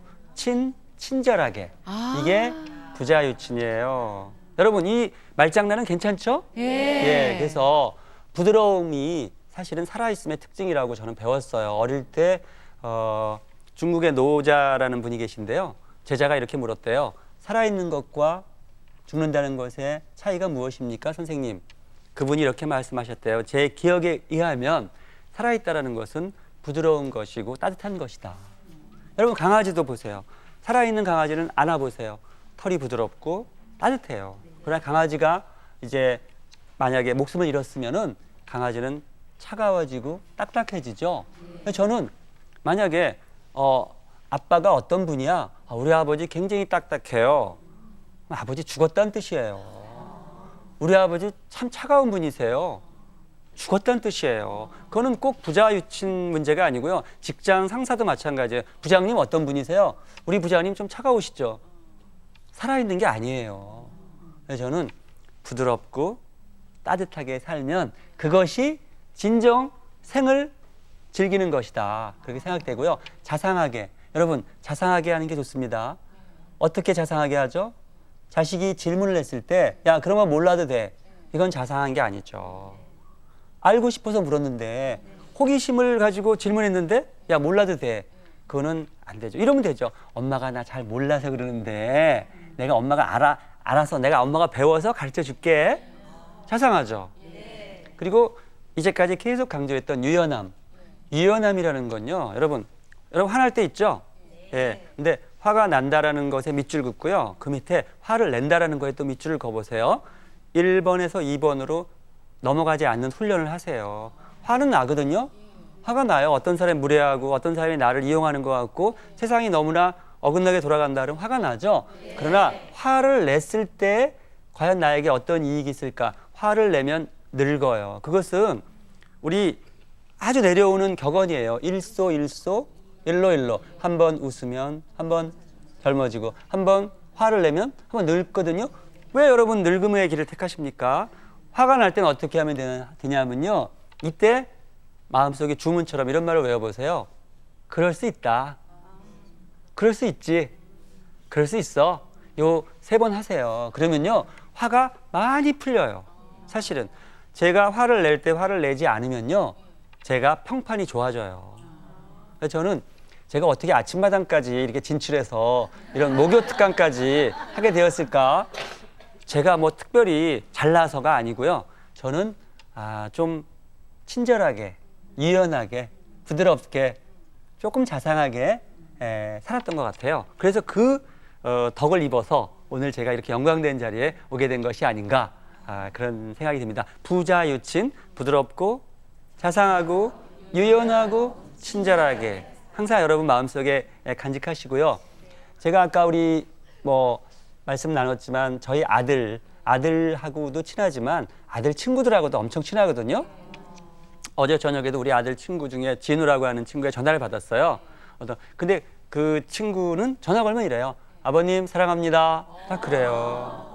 친절하게 아. 이게 부자 유친이에요. 여러분 이 말장난은 괜찮죠? 예. 예, 그래서 부드러움이 사실은 살아있음의 특징이라고 저는 배웠어요. 어릴 때 중국의 노자라는 분이 계신데요. 제자가 이렇게 물었대요. 살아있는 것과 죽는다는 것의 차이가 무엇입니까, 선생님? 그분이 이렇게 말씀하셨대요. 제 기억에 의하면 살아있다라는 것은 부드러운 것이고 따뜻한 것이다. 여러분 강아지도 보세요. 살아있는 강아지는 안아보세요. 털이 부드럽고 따뜻해요. 그러나 강아지가 이제 만약에 목숨을 잃었으면은 강아지는 차가워지고 딱딱해지죠. 저는 만약에 아빠가 어떤 분이야? 우리 아버지 굉장히 딱딱해요. 아버지 죽었다는 뜻이에요. 우리 아버지 참 차가운 분이세요. 죽었다는 뜻이에요. 그거는 꼭 부자 유친 문제가 아니고요. 직장 상사도 마찬가지예요. 부장님 어떤 분이세요? 우리 부장님 좀 차가우시죠? 살아있는 게 아니에요. 그래서 저는 부드럽고 따뜻하게 살면 그것이 진정 생을 즐기는 것이다. 그렇게 생각되고요. 자상하게. 여러분 자상하게 하는 게 좋습니다. 어떻게 자상하게 하죠? 자식이 질문을 했을 때 야 그러면 몰라도 돼. 이건 자상한 게 아니죠. 알고 싶어서 물었는데 호기심을 가지고 질문했는데 야 몰라도 돼. 그거는 안 되죠. 이러면 되죠. 엄마가 나 잘 몰라서 그러는데 내가 엄마가 알아서 내가 엄마가 배워서 가르쳐 줄게. 자상하죠. 그리고 이제까지 계속 강조했던 유연함. 유연함이라는 건요. 여러분 화날 때 있죠? 예. 근데 화가 난다라는 것에 밑줄 긋고요. 그 밑에 화를 낸다라는 거에 또 밑줄을 그어보세요. 1번에서 2번으로 넘어가지 않는 훈련을 하세요. 화는 나거든요. 화가 나요. 어떤 사람이 무례하고 어떤 사람이 나를 이용하는 것 같고 세상이 너무나 어긋나게 돌아간다 그러면 화가 나죠. 그러나 화를 냈을 때 과연 나에게 어떤 이익이 있을까? 화를 내면 늙어요. 그것은 우리 아주 내려오는 격언이에요. 일소 일로 한 번 웃으면 한 번 젊어지고 한 번 화를 내면 한 번 늙거든요. 왜 여러분 늙음의 길을 택하십니까? 화가 날 때는 어떻게 하면 되냐면요. 이때 마음속에 주문처럼 이런 말을 외워보세요. 그럴 수 있다. 그럴 수 있지. 그럴 수 있어. 요 3번 하세요. 그러면요. 화가 많이 풀려요. 사실은 제가 화를 낼 때 화를 내지 않으면요. 제가 평판이 좋아져요. 그래서 저는 제가 어떻게 아침마당까지 이렇게 진출해서 이런 목요 특강까지 하게 되었을까? 제가 뭐 특별히 잘나서가 아니고요. 저는 좀 친절하게, 유연하게, 부드럽게, 조금 자상하게 살았던 것 같아요. 그래서 그 덕을 입어서 오늘 제가 이렇게 영광된 자리에 오게 된 것이 아닌가 그런 생각이 듭니다. 부자 유친, 부드럽고 자상하고 유연하고 친절하게 항상 여러분 마음속에 간직하시고요. 제가 아까 우리 말씀 나눴지만 저희 아들하고도 친하지만 아들 친구들하고도 엄청 친하거든요. 어제 저녁에도 우리 아들 친구 중에 진우라고 하는 친구의 전화를 받았어요. 근데 그 친구는 전화 걸면 이래요. 아버님 사랑합니다. 딱 그래요.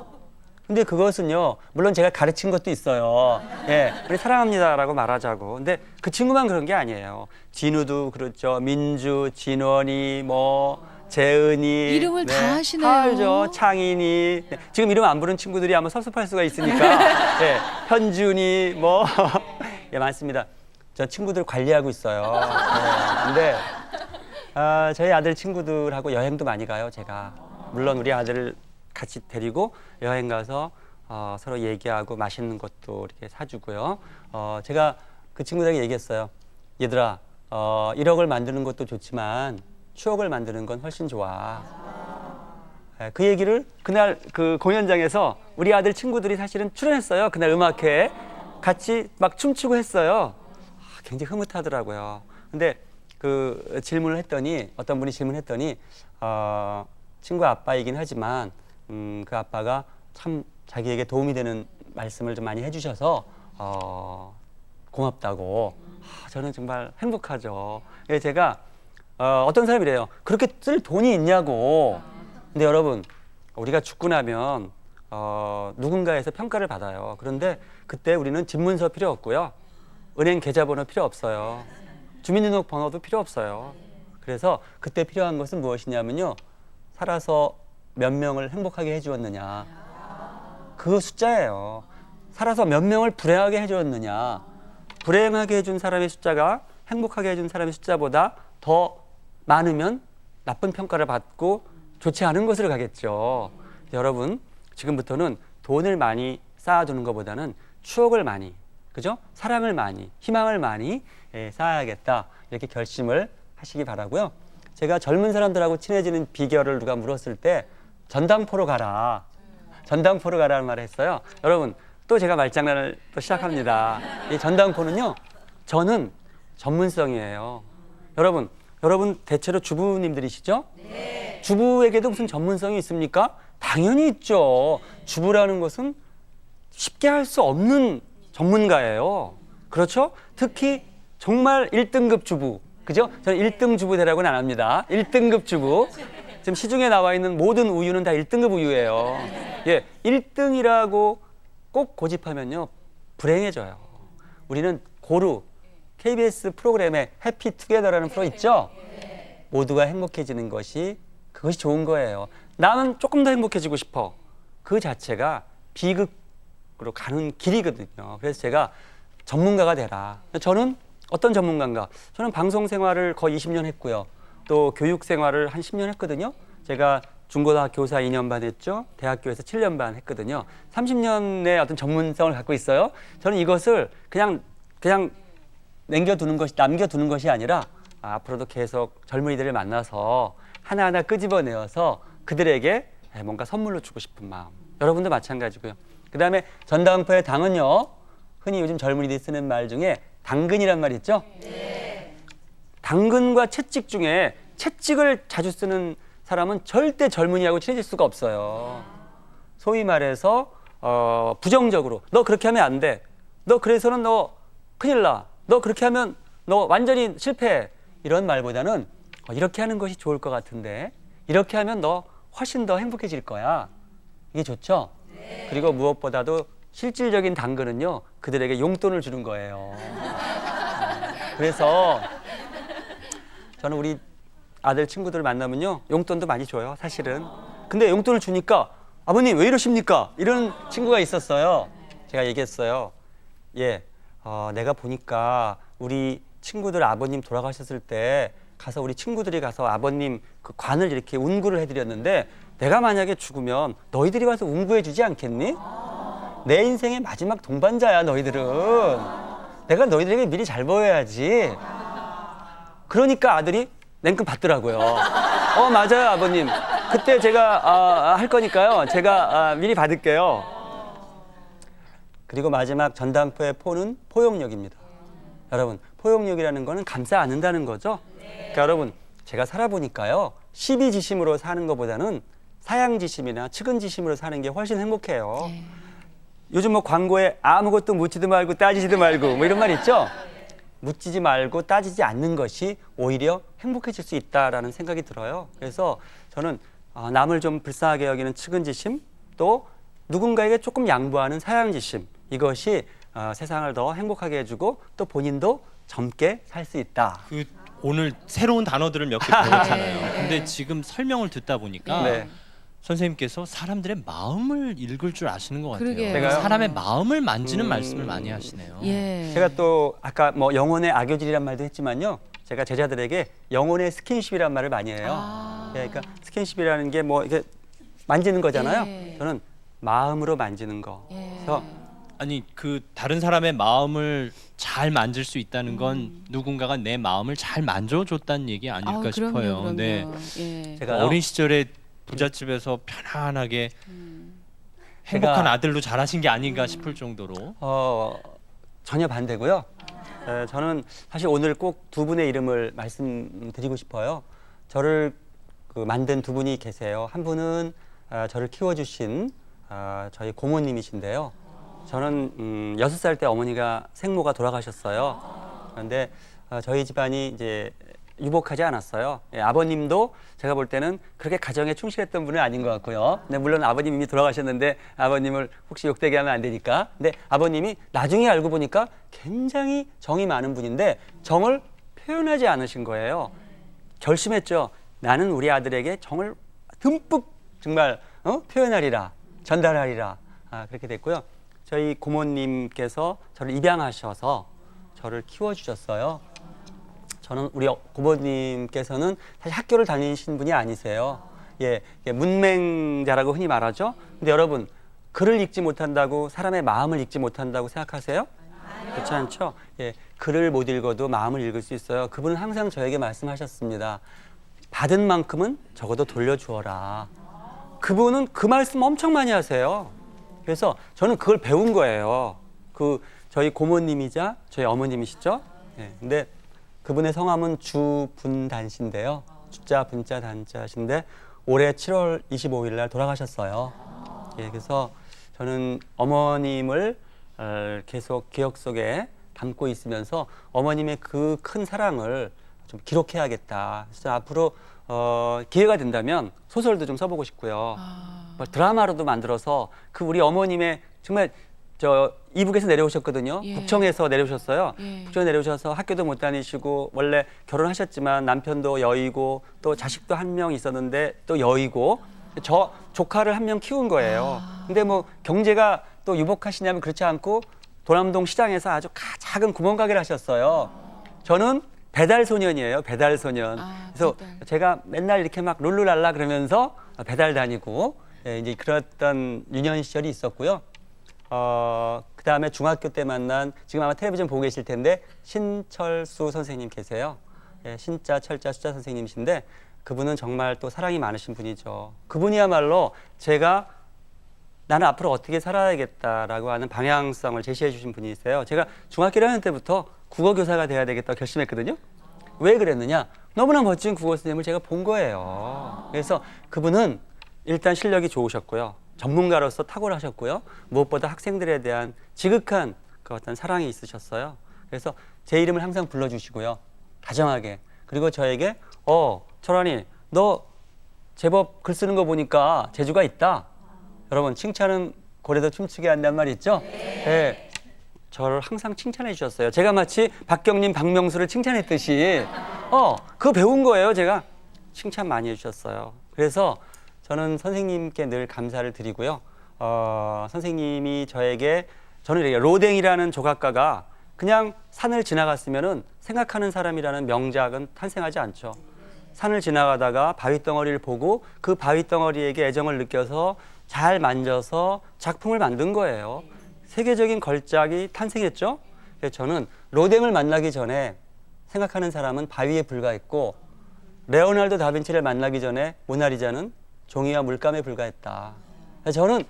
근데 그것은요, 물론 제가 가르친 것도 있어요. 예, 우리 사랑합니다라고 말하자고. 근데 그 친구만 그런 게 아니에요. 진우도 그렇죠. 민주, 진원이, 재은이. 이름을 다 하시네요. 다 알죠. 창인이. 네, 지금 이름 안 부른 친구들이 아마 섭섭할 수가 있으니까. 예, 현준이, 예, 많습니다. 저 친구들 관리하고 있어요. 근데 저희 아들 친구들하고 여행도 많이 가요, 제가. 물론 우리 아들을 같이 데리고 여행 가서 서로 얘기하고 맛있는 것도 이렇게 사주고요. 제가 그 친구들에게 얘기했어요. 얘들아, 1억을 만드는 것도 좋지만 추억을 만드는 건 훨씬 좋아. 그 얘기를 그날 그 공연장에서 우리 아들 친구들이 사실은 출연했어요. 그날 음악회에 같이 막 춤추고 했어요. 굉장히 흐뭇하더라고요. 근데 그 질문을 했더니 어떤 분이 질문했더니 친구 아빠이긴 하지만 그 아빠가 참 자기에게 도움이 되는 말씀을 좀 많이 해주셔서 고맙다고. 저는 정말 행복하죠. 제가 어떤 사람이래요. 그렇게 쓸 돈이 있냐고. 근데 여러분 우리가 죽고 나면 누군가에서 평가를 받아요. 그런데 그때 우리는 집문서 필요 없고요. 은행 계좌번호 필요 없어요. 주민등록번호도 필요 없어요. 그래서 그때 필요한 것은 무엇이냐면요. 살아서 몇 명을 행복하게 해주었느냐. 그 숫자예요. 살아서 몇 명을 불행하게 해주었느냐. 불행하게 해준 사람의 숫자가 행복하게 해준 사람의 숫자보다 더 많으면 나쁜 평가를 받고 좋지 않은 곳으로 가겠죠. 여러분, 지금부터는 돈을 많이 쌓아두는 것보다는 추억을 많이, 그죠? 사랑을 많이, 희망을 많이 쌓아야겠다. 이렇게 결심을 하시기 바라고요. 제가 젊은 사람들하고 친해지는 비결을 누가 물었을 때 전당포로 가라. 전당포로 가라는 말을 했어요. 여러분, 또 제가 말장난을 또 시작합니다. 이 전당포는요, 저는 전문성이에요. 여러분 대체로 주부님들이시죠? 네. 주부에게도 무슨 전문성이 있습니까? 당연히 있죠. 주부라는 것은 쉽게 할 수 없는 전문가예요. 그렇죠? 특히 정말 1등급 주부. 그죠? 저는 1등 주부 되라고는 안 합니다. 1등급 주부. 지금 시중에 나와 있는 모든 우유는 다 1등급 우유예요. 예, 1등이라고 꼭 고집하면요, 불행해져요. 우리는 고루, KBS 프로그램에 해피투게더라는 프로 있죠? 모두가 행복해지는 것이, 그것이 좋은 거예요. 나는 조금 더 행복해지고 싶어. 그 자체가 비극으로 가는 길이거든요. 그래서 제가 전문가가 되라. 저는 어떤 전문가인가? 저는 방송 생활을 거의 20년 했고요. 또 교육 생활을 한 10년 했거든요. 제가 중고등학교 교사 2년 반 했죠. 대학교에서 7년 반 했거든요. 30년의 어떤 전문성을 갖고 있어요. 저는 이것을 그냥 남겨두는 것이 아니라 앞으로도 계속 젊은이들을 만나서 하나하나 끄집어내어서 그들에게 뭔가 선물로 주고 싶은 마음. 여러분도 마찬가지고요. 그 다음에 전당포의 당은요, 흔히 요즘 젊은이들이 쓰는 말 중에 당근이란 말 있죠? 네. 당근과 채찍 중에 채찍을 자주 쓰는 사람은 절대 젊은이하고 친해질 수가 없어요. 소위 말해서 부정적으로 너 그렇게 하면 안 돼. 너 그래서는 너 큰일 나. 너 그렇게 하면 너 완전히 실패해. 이런 말보다는 이렇게 하는 것이 좋을 것 같은데 이렇게 하면 너 훨씬 더 행복해질 거야. 이게 좋죠? 네. 그리고 무엇보다도 실질적인 당근은요, 그들에게 용돈을 주는 거예요. 그래서 저는 우리 아들 친구들 만나면요, 용돈도 많이 줘요, 사실은. 근데 용돈을 주니까 아버님 왜 이러십니까? 이런 친구가 있었어요. 제가 얘기했어요. 예, 내가 보니까 우리 친구들 아버님 돌아가셨을 때 가서 우리 친구들이 가서 아버님 그 관을 이렇게 운구를 해드렸는데 내가 만약에 죽으면 너희들이 와서 운구해 주지 않겠니? 내 인생의 마지막 동반자야, 너희들은. 내가 너희들에게 미리 잘 보여야지. 그러니까 아들이 냉큼 받더라고요. 맞아요, 아버님. 그때 제가 할 거니까요. 제가 미리 받을게요. 그리고 마지막 전당포의 포는 포용력입니다. 여러분, 포용력이라는 거는 감싸 안는다는 거죠. 그러니까 여러분, 제가 살아보니까요, 시비지심으로 사는 것보다는 사양지심이나 측은지심으로 사는 게 훨씬 행복해요. 요즘 뭐 광고에 아무것도 묻지도 말고 따지지도 말고 뭐 이런 말 있죠? 묻지지 말고 따지지 않는 것이 오히려 행복해질 수 있다라는 생각이 들어요. 그래서 저는 남을 좀 불쌍하게 여기는 측은지심, 또 누군가에게 조금 양보하는 사양지심, 이것이 세상을 더 행복하게 해주고 또 본인도 젊게 살 수 있다. 오늘 새로운 단어들을 몇 개 배웠잖아요. 근데 지금 설명을 듣다 보니까 네. 선생님께서 사람들의 마음을 읽을 줄 아시는 것 같아요. 그러게요. 제가요? 사람의 마음을 만지는 말씀을 많이 하시네요. 예. 제가 또 아까 뭐 영혼의 악교질이란 말도 했지만요. 제가 제자들에게 영혼의 스킨십이란 말을 많이 해요. 예, 그러니까 스킨십이라는 게 뭐 이게 만지는 거잖아요. 예. 저는 마음으로 만지는 거. 예. 그래서 아니 그 다른 사람의 마음을 잘 만질 수 있다는 건 누군가가 내 마음을 잘 만져줬다는 얘기 아닐까 싶어요. 그럼요. 네. 예. 제가 어린 시절에 부잣집에서 편안하게 행복한 제가- 아들로 자라신 게 아닌가 싶을 정도로. 전혀 반대고요. 저는 사실 오늘 꼭 두 분의 이름을 말씀드리고 싶어요. 저를 만든 두 분이 계세요. 한 분은 저를 키워주신 저희 고모님이신데요. 저는 6살 때 어머니가 생모가 돌아가셨어요. 그런데 저희 집안이 이제 유복하지 않았어요. 예, 아버님도 제가 볼 때는 그렇게 가정에 충실했던 분은 아닌 것 같고요. 네, 물론 아버님 이미 돌아가셨는데 아버님을 혹시 욕되게 하면 안 되니까. 근데 아버님이 나중에 알고 보니까 굉장히 정이 많은 분인데 정을 표현하지 않으신 거예요. 결심했죠. 나는 우리 아들에게 정을 듬뿍 정말 표현하리라, 전달하리라. 그렇게 됐고요. 저희 고모님께서 저를 입양하셔서 저를 키워주셨어요. 저는 우리 고모님께서는 사실 학교를 다니신 분이 아니세요. 예, 문맹자라고 흔히 말하죠. 근데 여러분, 글을 읽지 못한다고 사람의 마음을 읽지 못한다고 생각하세요? 그렇지 않죠? 예, 글을 못 읽어도 마음을 읽을 수 있어요. 그분은 항상 저에게 말씀하셨습니다. 받은 만큼은 적어도 돌려주어라. 그분은 그 말씀 엄청 많이 하세요. 그래서 저는 그걸 배운 거예요. 저희 고모님이자 저희 어머님이시죠? 예, 근데 그분의 성함은 주분단신데요. 주자 분자 단자신데 올해 7월 25일 날 돌아가셨어요. 예, 그래서 저는 어머님을 계속 기억 속에 담고 있으면서 어머님의 그 큰 사랑을 좀 기록해야겠다. 그래서 앞으로 기회가 된다면 소설도 좀 써보고 싶고요. 드라마로도 만들어서 그 우리 어머님의 정말 이북에서 내려오셨거든요. 예. 북청에서 내려오셨어요. 예. 북청에 내려오셔서 학교도 못 다니시고 원래 결혼하셨지만 남편도 여의고 또 자식도 한 명 있었는데 또 여의고 저 조카를 한 명 키운 거예요. 근데 뭐 경제가 또 유복하시냐면 그렇지 않고 도남동 시장에서 아주 작은 구멍가게를 하셨어요. 저는 배달 소년이에요. 배달 소년. 그래서 배달. 제가 맨날 이렇게 막 룰루랄라 그러면서 배달 다니고 이제 그랬던 유년 시절이 있었고요. 그 다음에 중학교 때 만난 지금 아마 텔레비전 보고 계실 텐데 신철수 선생님 계세요. 예, 신자 철자 수자 선생님이신데 그분은 정말 또 사랑이 많으신 분이죠. 그분이야말로 제가 나는 앞으로 어떻게 살아야겠다라고 하는 방향성을 제시해 주신 분이세요. 제가 중학교 1학년 때부터 국어교사가 돼야 되겠다고 결심했거든요. 왜 그랬느냐? 너무나 멋진 국어 선생님을 제가 본 거예요. 그래서 그분은 일단 실력이 좋으셨고요. 전문가로서 탁월하셨고요. 무엇보다 학생들에 대한 지극한 그 어떤 사랑이 있으셨어요. 그래서 제 이름을 항상 불러주시고요. 다정하게. 그리고 저에게 철환이 너 제법 글 쓰는 거 보니까 재주가 있다. 여러분 칭찬은 고래도 춤추게 한단 말 있죠? 네. 저를 항상 칭찬해 주셨어요. 제가 마치 박경림, 박명수를 칭찬했듯이 그거 배운 거예요. 제가 칭찬 많이 해주셨어요. 그래서 저는 선생님께 늘 감사를 드리고요. 선생님이 저에게 저는 이렇게 로댕이라는 조각가가 그냥 산을 지나갔으면은 생각하는 사람이라는 명작은 탄생하지 않죠. 산을 지나가다가 바위덩어리를 보고 그 바위덩어리에게 애정을 느껴서 잘 만져서 작품을 만든 거예요. 세계적인 걸작이 탄생했죠. 그래서 저는 로댕을 만나기 전에 생각하는 사람은 바위에 불과했고 레오나르도 다빈치를 만나기 전에 모나리자는 종이와 물감에 불과했다. 저는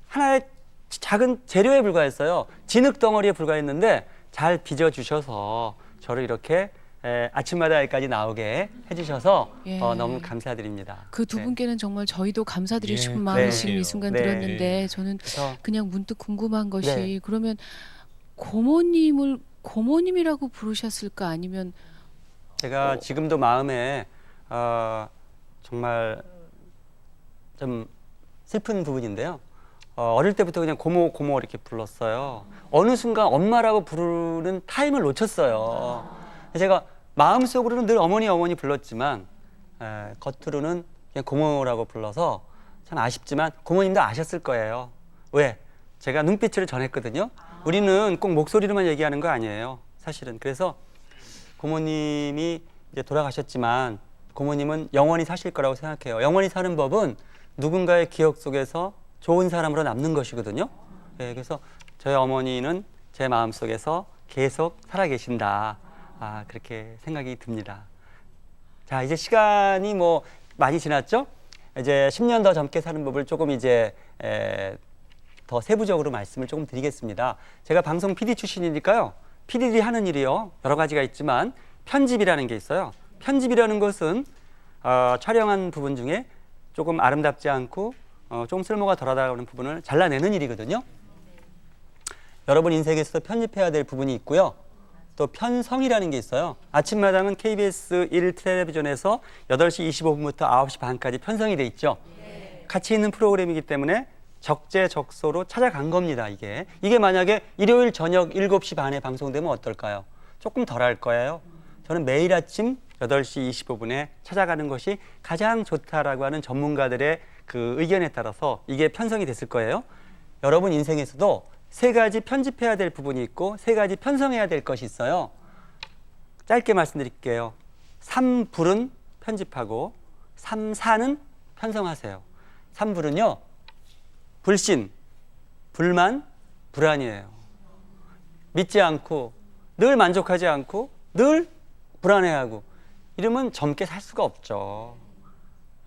하나의 작은 재료에 불과했어요. 진흙덩어리에 불과했는데 잘 빚어주셔서 저를 이렇게 아침마다 여기까지 나오게 해주셔서 예. 너무 감사드립니다. 그 두 네. 분께는 정말 저희도 감사드리고 예, 싶은 마음이 네. 지금 이 순간 네. 들었는데 저는 그래서 그냥 문득 궁금한 것이 네. 그러면 고모님을 고모님이라고 부르셨을까 아니면 제가 지금도 마음에 정말 좀 슬픈 부분인데요. 어릴 때부터 그냥 고모 고모 이렇게 불렀어요. 어느 순간 엄마라고 부르는 타임을 놓쳤어요. 제가 마음속으로는 늘 어머니 어머니 불렀지만 겉으로는 그냥 고모라고 불러서 참 아쉽지만 고모님도 아셨을 거예요. 왜? 제가 눈빛을 전했거든요. 우리는 꼭 목소리로만 얘기하는 거 아니에요. 사실은. 그래서 고모님이 이제 돌아가셨지만 고모님은 영원히 사실 거라고 생각해요. 영원히 사는 법은 누군가의 기억 속에서 좋은 사람으로 남는 것이거든요. 그래서 저희 어머니는 제 마음속에서 계속 살아계신다. 그렇게 생각이 듭니다. 자, 이제 시간이 뭐 많이 지났죠? 이제 10년 더 젊게 사는 법을 조금 이제 더 세부적으로 말씀을 조금 드리겠습니다. 제가 방송 PD 출신이니까요. PD들이 하는 일이요. 여러 가지가 있지만 편집이라는 게 있어요. 편집이라는 것은 촬영한 부분 중에 조금 아름답지 않고 좀 쓸모가 덜하다는 부분을 잘라내는 일이거든요. 여러분 인생에서 편집해야 될 부분이 있고요. 또 편성이라는 게 있어요. 아침마당은 KBS 1 텔레비전에서 8시 25분부터 9시 반까지 편성이 돼 있죠. 같이 있는 프로그램이기 때문에 적재적소로 찾아간 겁니다. 이게 만약에 일요일 저녁 7시 반에 방송되면 어떨까요? 조금 덜 할 거예요. 저는 매일 아침 8시 25분에 찾아가는 것이 가장 좋다라고 하는 전문가들의 그 의견에 따라서 이게 편성이 됐을 거예요. 여러분 인생에서도 3가지 편집해야 될 부분이 있고 3가지 편성해야 될 것이 있어요. 짧게 말씀드릴게요. 3불은 편집하고 3사는 편성하세요. 3불은요. 불신, 불만, 불안이에요. 믿지 않고 늘 만족하지 않고 늘 불안해하고 이러면 젊게 살 수가 없죠.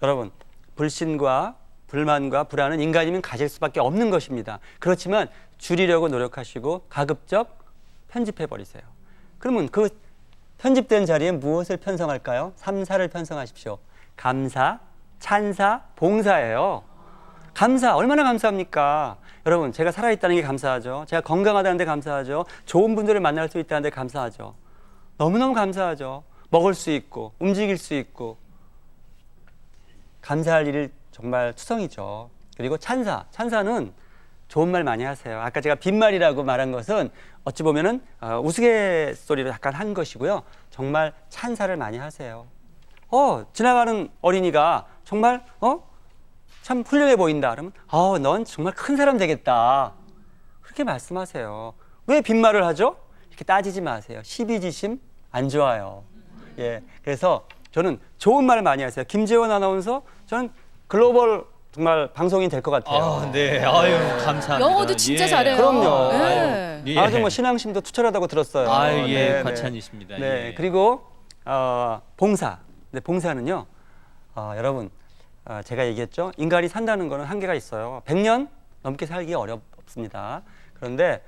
여러분, 불신과 불만과 불안은 인간이면 가질 수밖에 없는 것입니다. 그렇지만 줄이려고 노력하시고 가급적 편집해버리세요. 그러면 그 편집된 자리에 무엇을 편성할까요? 3사를 편성하십시오. 감사, 찬사, 봉사예요. 감사, 얼마나 감사합니까? 여러분, 제가 살아있다는 게 감사하죠. 제가 건강하다는 데 감사하죠. 좋은 분들을 만날 수 있다는 데 감사하죠. 너무너무 감사하죠. 먹을 수 있고 움직일 수 있고 감사할 일이 정말 투성이죠. 그리고 찬사, 찬사는 좋은 말 많이 하세요. 아까 제가 빈말이라고 말한 것은 어찌 보면은 우스갯소리를 약간 한 것이고요. 정말 찬사를 많이 하세요. 지나가는 어린이가 정말 참 훌륭해 보인다. 그러면 넌 정말 큰 사람 되겠다. 그렇게 말씀하세요. 왜 빈말을 하죠? 이렇게 따지지 마세요. 시비지심 안 좋아요. 예, 그래서 저는 좋은 말 많이 하세요. 김재원 아나운서, 저는 글로벌 정말 방송인 될 것 같아요. 네. 아유, 감사합니다. 영어도 진짜 잘해요. 그럼요. 네. 예. 아주 뭐 신앙심도 투철하다고 들었어요. 아유, 예, 네, 과찬이십니다. 네. 예. 그리고 봉사. 네, 봉사는요. 여러분, 제가 얘기했죠. 인간이 산다는 거는 한계가 있어요. 100년 넘게 살기 어렵습니다. 그런데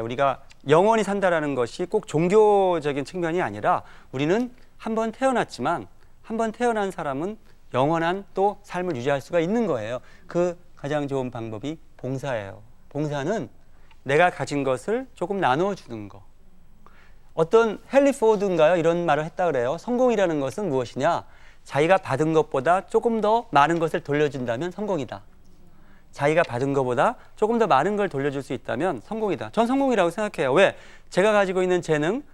우리가 영원히 산다라는 것이 꼭 종교적인 측면이 아니라 우리는 한 번 태어났지만 한 번 태어난 사람은 영원한 또 삶을 유지할 수가 있는 거예요. 그 가장 좋은 방법이 봉사예요. 봉사는 내가 가진 것을 조금 나눠주는 거. 어떤 헨리 포드인가요? 이런 말을 했다 그래요. 성공이라는 것은 무엇이냐? 자기가 받은 것보다 조금 더 많은 것을 돌려준다면 성공이다. 자기가 받은 것보다 조금 더 많은 걸 돌려줄 수 있다면 성공이다. 전 성공이라고 생각해요. 왜? 제가 가지고 있는 재능,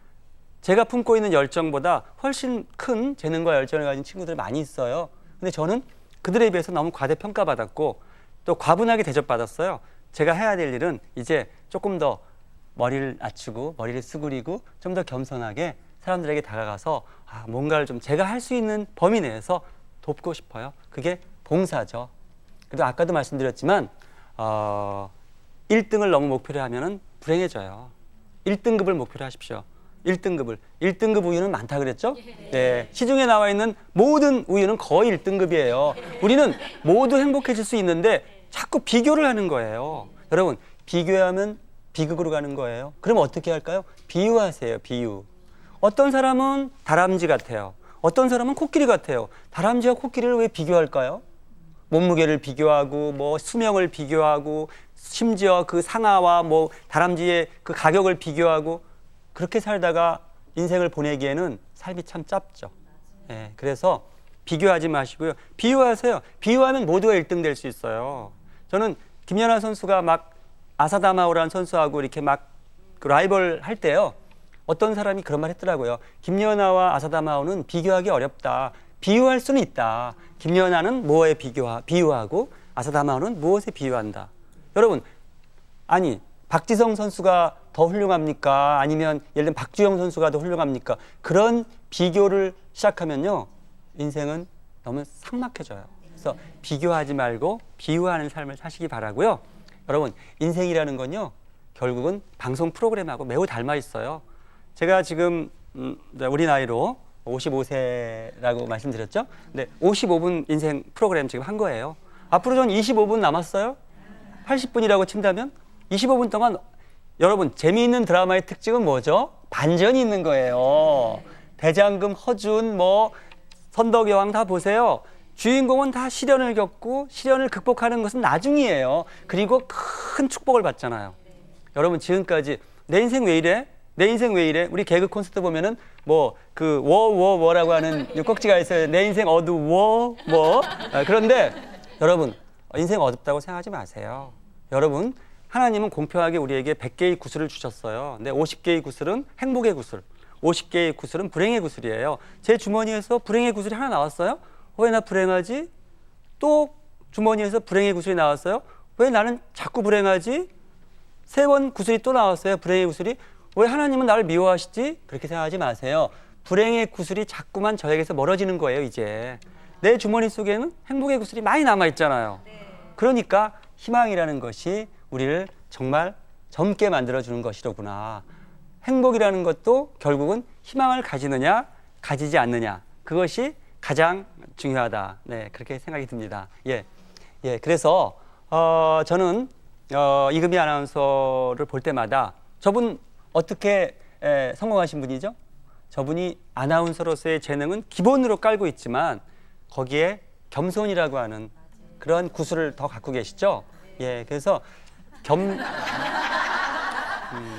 제가 품고 있는 열정보다 훨씬 큰 재능과 열정을 가진 친구들 많이 있어요. 근데 저는 그들에 비해서 너무 과대평가받았고 또 과분하게 대접받았어요. 제가 해야 될 일은 이제 조금 더 머리를 낮추고 머리를 수그리고 좀 더 겸손하게 사람들에게 다가가서 뭔가를 좀 제가 할 수 있는 범위 내에서 돕고 싶어요. 그게 봉사죠. 그리고 아까도 말씀드렸지만 1등을 너무 목표로 하면은 불행해져요. 1등급을 목표로 하십시오. 1등급 우유는 많다 그랬죠? 네. 시중에 나와 있는 모든 우유는 거의 1등급이에요. 우리는 모두 행복해질 수 있는데 자꾸 비교를 하는 거예요. 여러분, 비교하면 비극으로 가는 거예요. 그럼 어떻게 할까요? 비유하세요. 비유. 어떤 사람은 다람쥐 같아요. 어떤 사람은 코끼리 같아요. 다람쥐와 코끼리를 왜 비교할까요? 몸무게를 비교하고 뭐 수명을 비교하고 심지어 그 상아와 뭐 다람쥐의 그 가격을 비교하고 그렇게 살다가 인생을 보내기에는 삶이 참 짧죠. 예, 그래서 비교하지 마시고요. 비유하세요. 비유하면 모두가 1등 될 수 있어요. 저는 김연아 선수가 막 아사다마오라는 선수하고 이렇게 막 라이벌 할 때요. 어떤 사람이 그런 말 했더라고요. 김연아와 아사다마오는 비교하기 어렵다. 비유할 수는 있다. 김연아는 뭐에 비유하고 아사다마오는 무엇에 비유한다. 여러분, 아니 박지성 선수가 더 훌륭합니까? 아니면 예를 들면 박주영 선수가 더 훌륭합니까? 그런 비교를 시작하면요. 인생은 너무 삭막해져요. 그래서 비교하지 말고 비유하는 삶을 사시기 바라고요. 여러분, 인생이라는 건요. 결국은 방송 프로그램하고 매우 닮아 있어요. 제가 지금 우리 나이로 55세라고 말씀드렸죠? 네, 55분 인생 프로그램 지금 한 거예요. 앞으로 전 25분 남았어요. 80분이라고 친다면 25분 동안 여러분 재미있는 드라마의 특징은 뭐죠? 반전이 있는 거예요. 대장금, 허준, 뭐 선덕여왕 다 보세요. 주인공은 다 시련을 겪고 시련을 극복하는 것은 나중이에요. 그리고 큰 축복을 받잖아요. 여러분 지금까지 내 인생 왜 이래? 내 인생 왜 이래? 우리 개그 콘서트 보면은 뭐 그 워라고 하는 꼭지가 있어요. 내 인생 어두워 뭐. 그런데 여러분 인생 어둡다고 생각하지 마세요. 여러분 하나님은 공평하게 우리에게 100개의 구슬을 주셨어요. 근데 50개의 구슬은 행복의 구슬, 50개의 구슬은 불행의 구슬이에요. 제 주머니에서 불행의 구슬이 하나 나왔어요. 왜 나 불행하지? 또 주머니에서 불행의 구슬이 나왔어요. 왜 나는 자꾸 불행하지? 3번 구슬이 또 나왔어요. 불행의 구슬이. 왜 하나님은 나를 미워하시지? 그렇게 생각하지 마세요. 불행의 구슬이 자꾸만 저에게서 멀어지는 거예요. 이제 내 주머니 속에는 행복의 구슬이 많이 남아있잖아요. 그러니까 희망이라는 것이 우리를 정말 젊게 만들어주는 것이로구나. 행복이라는 것도 결국은 희망을 가지느냐 가지지 않느냐, 그것이 가장 중요하다. 네, 그렇게 생각이 듭니다. 그래서 저는 이금희 아나운서를 볼 때마다 저분 어떻게 성공하신 분이죠? 저분이 아나운서로서의 재능은 기본으로 깔고 있지만 거기에 겸손이라고 하는 그런 구슬을 더 갖고 계시죠? 그래서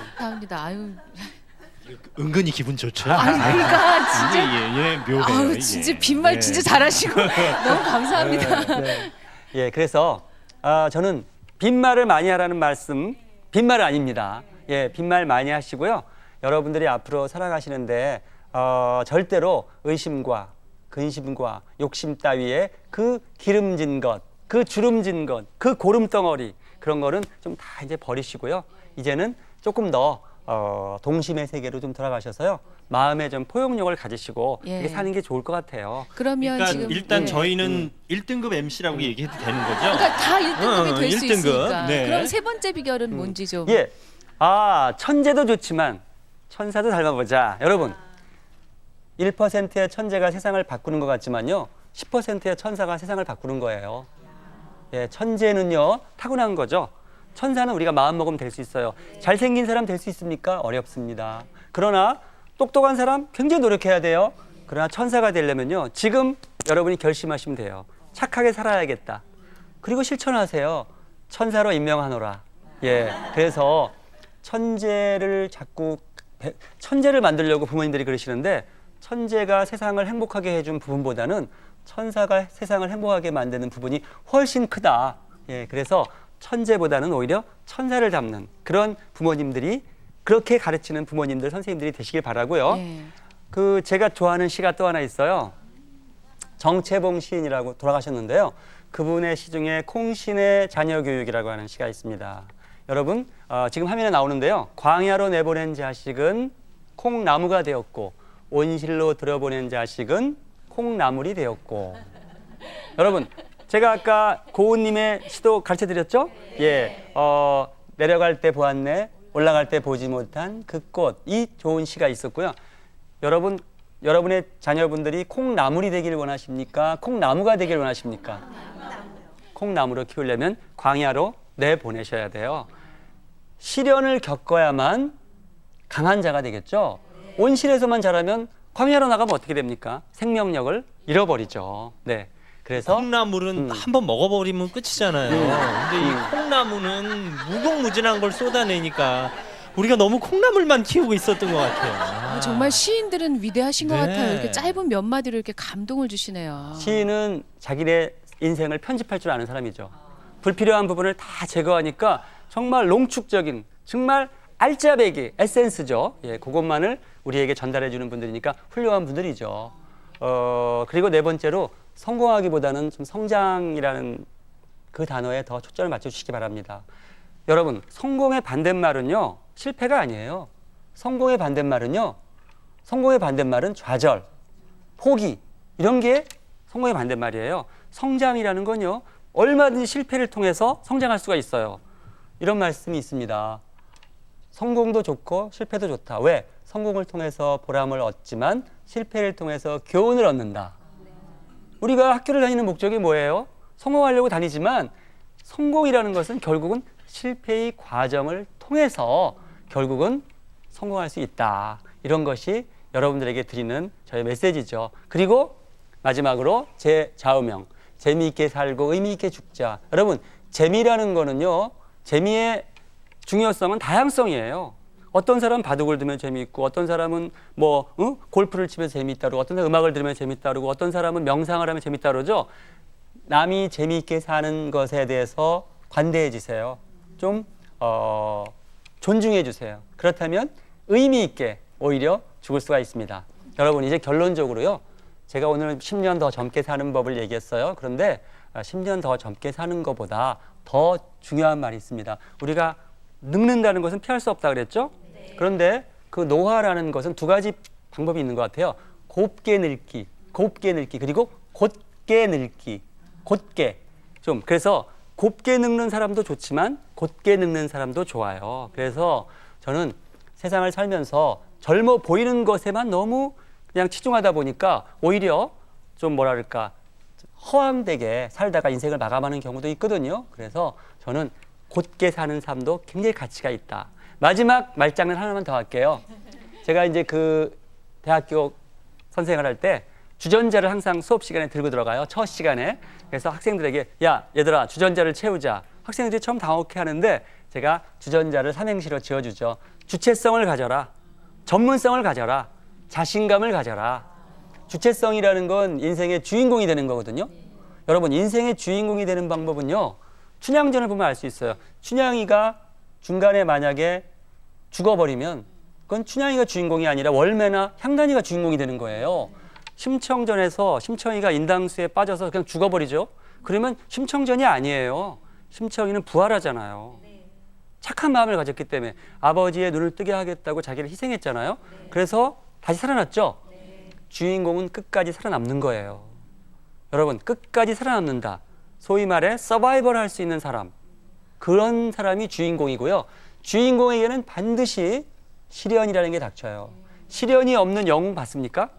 감사합니다. 아유. 은근히 기분 좋죠. 그러니까 진짜. 예, 묘해요. 아우 이게. 진짜 빈말 예. 진짜 잘하시고 너무 감사합니다. 그래서 저는 빈말을 많이 하라는 말씀, 빈말은 아닙니다. 빈말 많이 하시고요. 여러분들이 앞으로 살아가시는데 절대로 의심과 근심과 욕심 따위에 그 기름진 것, 그 주름진 것, 그 고름덩어리, 그런 거는 좀 다 이제 버리시고요. 이제는 조금 더 동심의 세계로 좀 돌아가셔서요. 마음에 좀 포용력을 가지시고 이렇게 사는 게 좋을 것 같아요. 그러면 그러니까 지금 일단 저희는 1등급 MC라고 얘기해도 되는 거죠? 그러니까 다 1등급이 될 수 1등급. 있으니까. 네. 그럼 세 번째 비결은 뭔지 좀. 천재도 좋지만 천사도 닮아보자. 여러분, 1%의 천재가 세상을 바꾸는 것 같지만요, 10%의 천사가 세상을 바꾸는 거예요. 천재는요 타고난 거죠. 천사는 우리가 마음먹으면 될 수 있어요. 잘생긴 사람 될 수 있습니까? 어렵습니다. 그러나 똑똑한 사람 굉장히 노력해야 돼요. 그러나 천사가 되려면요, 지금 여러분이 결심하시면 돼요. 착하게 살아야겠다. 그리고 실천하세요. 천사로 임명하노라. 그래서 천재를 만들려고 부모님들이 그러시는데, 천재가 세상을 행복하게 해준 부분보다는 천사가 세상을 행복하게 만드는 부분이 훨씬 크다. 그래서 천재보다는 오히려 천사를 닮는 그런 부모님들이, 그렇게 가르치는 부모님들, 선생님들이 되시길 바라고요. 제가 좋아하는 시가 또 하나 있어요. 정채봉 시인이라고 돌아가셨는데요. 그분의 시 중에 콩신의 자녀 교육이라고 하는 시가 있습니다. 여러분, 지금 화면에 나오는데요. 광야로 내보낸 자식은 콩나무가 되었고 온실로 들여보낸 자식은 콩나물이 되었고. 여러분, 제가 아까 고은님의 시도 가르쳐드렸죠? 내려갈 때 보았네, 올라갈 때 보지 못한 그 꽃, 이 좋은 시가 있었고요. 여러분의 자녀분들이 콩나물이 되길 원하십니까? 콩나무가 되길 원하십니까? 콩나무로 키우려면 광야로 내보내셔야 돼요. 시련을 겪어야만 강한 자가 되겠죠? 온실에서만 자라면 광야로 나가면 어떻게 됩니까? 생명력을 잃어버리죠. 그래서 콩나물은 한번 먹어버리면 끝이잖아요. 근데 이 콩나무는 무궁무진한 걸 쏟아내니까 우리가 너무 콩나물만 키우고 있었던 것 같아요. 정말 시인들은 위대하신 것 네. 같아요. 이렇게 짧은 몇 마디로 이렇게 감동을 주시네요. 시인은 자기네 인생을 편집할 줄 아는 사람이죠. 불필요한 부분을 다 제거하니까 정말 농축적인, 정말 알짜배기, 에센스죠. 그것만을 우리에게 전달해 주는 분들이니까 훌륭한 분들이죠. 그리고 네 번째로, 성공하기보다는 좀 성장이라는 그 단어에 더 초점을 맞춰주시기 바랍니다. 여러분, 성공의 반대말은요, 실패가 아니에요. 성공의 반대말은 좌절, 포기, 이런 게 성공의 반대말이에요. 성장이라는 건요, 얼마든지 실패를 통해서 성장할 수가 있어요. 이런 말씀이 있습니다. 성공도 좋고 실패도 좋다. 왜? 성공을 통해서 보람을 얻지만 실패를 통해서 교훈을 얻는다. 우리가 학교를 다니는 목적이 뭐예요? 성공하려고 다니지만 성공이라는 것은 결국은 실패의 과정을 통해서 결국은 성공할 수 있다. 이런 것이 여러분들에게 드리는 저의 메시지죠. 그리고 마지막으로 제 좌우명, 재미있게 살고 의미있게 죽자. 여러분, 재미라는 거는요, 재미의 중요성은 다양성이에요. 어떤 사람은 바둑을 두면 재미있고 어떤 사람은 뭐 골프를 치면 재미있다 그러고 어떤 사람은 음악을 들으면 재밌다 그러고 어떤 사람은 명상을 하면 재밌다 그러죠. 남이 재미있게 사는 것에 대해서 관대해 주세요. 좀 존중해 주세요. 그렇다면 의미 있게 오히려 죽을 수가 있습니다. 여러분 이제 결론적으로요. 제가 오늘 10년 더 젊게 사는 법을 얘기했어요. 그런데 10년 더 젊게 사는 것보다 더 중요한 말이 있습니다. 우리가 늙는다는 것은 피할 수 없다 그랬죠? 그런데 그 노화라는 것은 두 가지 방법이 있는 것 같아요. 곱게 늙기, 그리고 곧게 늙기, 곧게. 좀 그래서 곱게 늙는 사람도 좋지만 곧게 늙는 사람도 좋아요. 그래서 저는 세상을 살면서 젊어 보이는 것에만 너무 그냥 치중하다 보니까 오히려 좀 뭐랄까 허황되게 살다가 인생을 마감하는 경우도 있거든요. 그래서 저는 곧게 사는 삶도 굉장히 가치가 있다. 마지막 말장난 하나만 더 할게요. 제가 이제 그 대학교 선생을 할 때 주전자를 항상 수업 시간에 들고 들어가요. 첫 시간에. 그래서 학생들에게 야 얘들아 주전자를 채우자. 학생들이 처음 당혹해 하는데 제가 주전자를 삼행시로 지어주죠. 주체성을 가져라. 전문성을 가져라. 자신감을 가져라. 주체성이라는 건 인생의 주인공이 되는 거거든요. 여러분 인생의 주인공이 되는 방법은요. 춘향전을 보면 알 수 있어요. 춘향이가 중간에 만약에 죽어버리면 그건 춘향이가 주인공이 아니라 월매나 향단이가 주인공이 되는 거예요. 심청전에서 심청이가 인당수에 빠져서 그냥 죽어버리죠. 그러면 심청전이 아니에요. 심청이는 부활하잖아요. 착한 마음을 가졌기 때문에 아버지의 눈을 뜨게 하겠다고 자기를 희생했잖아요. 그래서 다시 살아났죠. 주인공은 끝까지 살아남는 거예요. 여러분 끝까지 살아남는다. 소위 말해 서바이벌 할 수 있는 사람, 그런 사람이 주인공이고요. 주인공에게는 반드시 시련이라는 게 닥쳐요. 시련이 없는 영웅 봤습니까?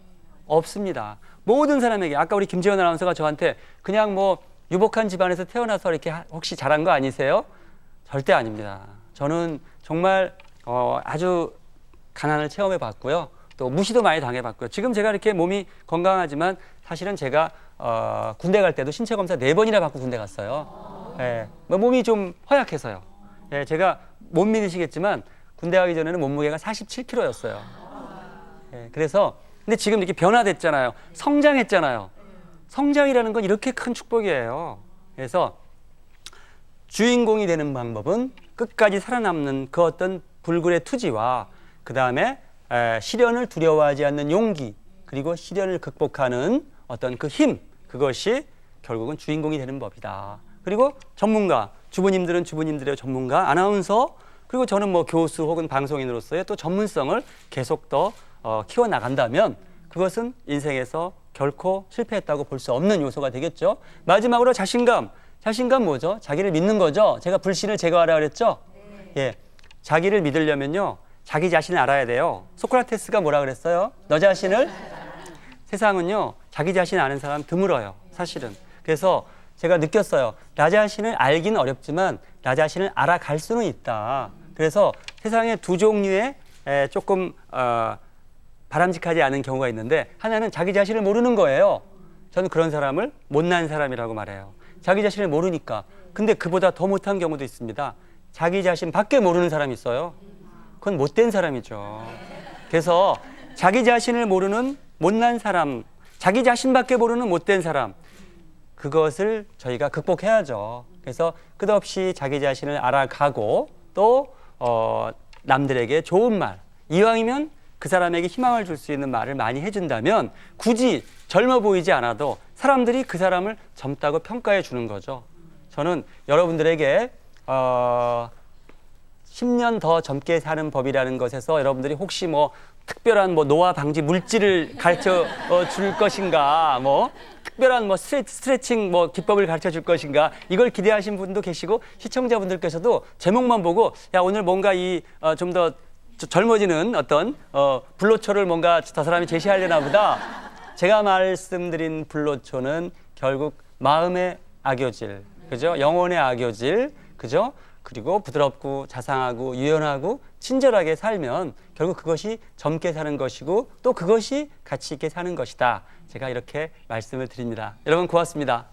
없습니다. 모든 사람에게 아까 우리 김재원 아나운서가 저한테 그냥 뭐 유복한 집안에서 태어나서 이렇게 혹시 잘한 거 아니세요? 절대 아닙니다. 저는 정말 아주 가난을 체험해 봤고요. 또 무시도 많이 당해 봤고요. 지금 제가 이렇게 몸이 건강하지만 사실은 제가 군대 갈 때도 신체 검사 4번이나 받고 군대 갔어요. 예, 뭐 몸이 좀 허약해서요. 예, 제가 못 믿으시겠지만 군대 가기 전에는 몸무게가 47kg였어요. 예, 그래서 근데 지금 이렇게 변화됐잖아요. 성장했잖아요. 성장이라는 건 이렇게 큰 축복이에요. 그래서 주인공이 되는 방법은 끝까지 살아남는 그 어떤 불굴의 투지와 그 다음에 시련을 두려워하지 않는 용기, 그리고 시련을 극복하는 어떤 그 힘, 그것이 결국은 주인공이 되는 법이다. 그리고 전문가, 주부님들은 주부님들의 전문가, 아나운서, 그리고 저는 뭐 교수 혹은 방송인으로서의 또 전문성을 계속 더 키워나간다면 그것은 인생에서 결코 실패했다고 볼 수 없는 요소가 되겠죠. 마지막으로 자신감. 자신감 뭐죠? 자기를 믿는 거죠. 제가 불신을 제거하라 그랬죠. 예, 자기를 믿으려면요, 자기 자신을 알아야 돼요. 소크라테스가 뭐라 그랬어요? 너 자신을? 세상은요, 자기 자신 아는 사람 드물어요, 사실은. 그래서 제가 느꼈어요. 나 자신을 알기는 어렵지만 나 자신을 알아갈 수는 있다. 그래서 세상에 두 종류의 조금 바람직하지 않은 경우가 있는데, 하나는 자기 자신을 모르는 거예요. 저는 그런 사람을 못난 사람이라고 말해요. 자기 자신을 모르니까. 근데 그보다 더 못한 경우도 있습니다. 자기 자신 밖에 모르는 사람이 있어요. 그건 못된 사람이죠. 그래서 자기 자신을 모르는 못난 사람, 자기 자신밖에 모르는 못된 사람, 그것을 저희가 극복해야죠. 그래서 끝없이 자기 자신을 알아가고 또 남들에게 좋은 말, 이왕이면 그 사람에게 희망을 줄 수 있는 말을 많이 해준다면 굳이 젊어 보이지 않아도 사람들이 그 사람을 젊다고 평가해 주는 거죠. 저는 여러분들에게 10년 더 젊게 사는 법이라는 것에서 여러분들이 혹시 뭐 특별한 뭐 노화 방지 물질을 가르쳐 줄 것인가, 뭐 특별한 뭐 스트레칭 뭐 기법을 가르쳐 줄 것인가, 이걸 기대하신 분도 계시고, 시청자분들께서도 제목만 보고 야 오늘 뭔가 이 좀 더 젊어지는 어떤 불로초를 뭔가 저 사람이 제시하려나 보다. 제가 말씀드린 불로초는 결국 마음의 악교질, 그죠? 영혼의 악교질, 그죠? 그리고 부드럽고 자상하고 유연하고 친절하게 살면 결국 그것이 젊게 사는 것이고 또 그것이 가치 있게 사는 것이다. 제가 이렇게 말씀을 드립니다. 여러분 고맙습니다.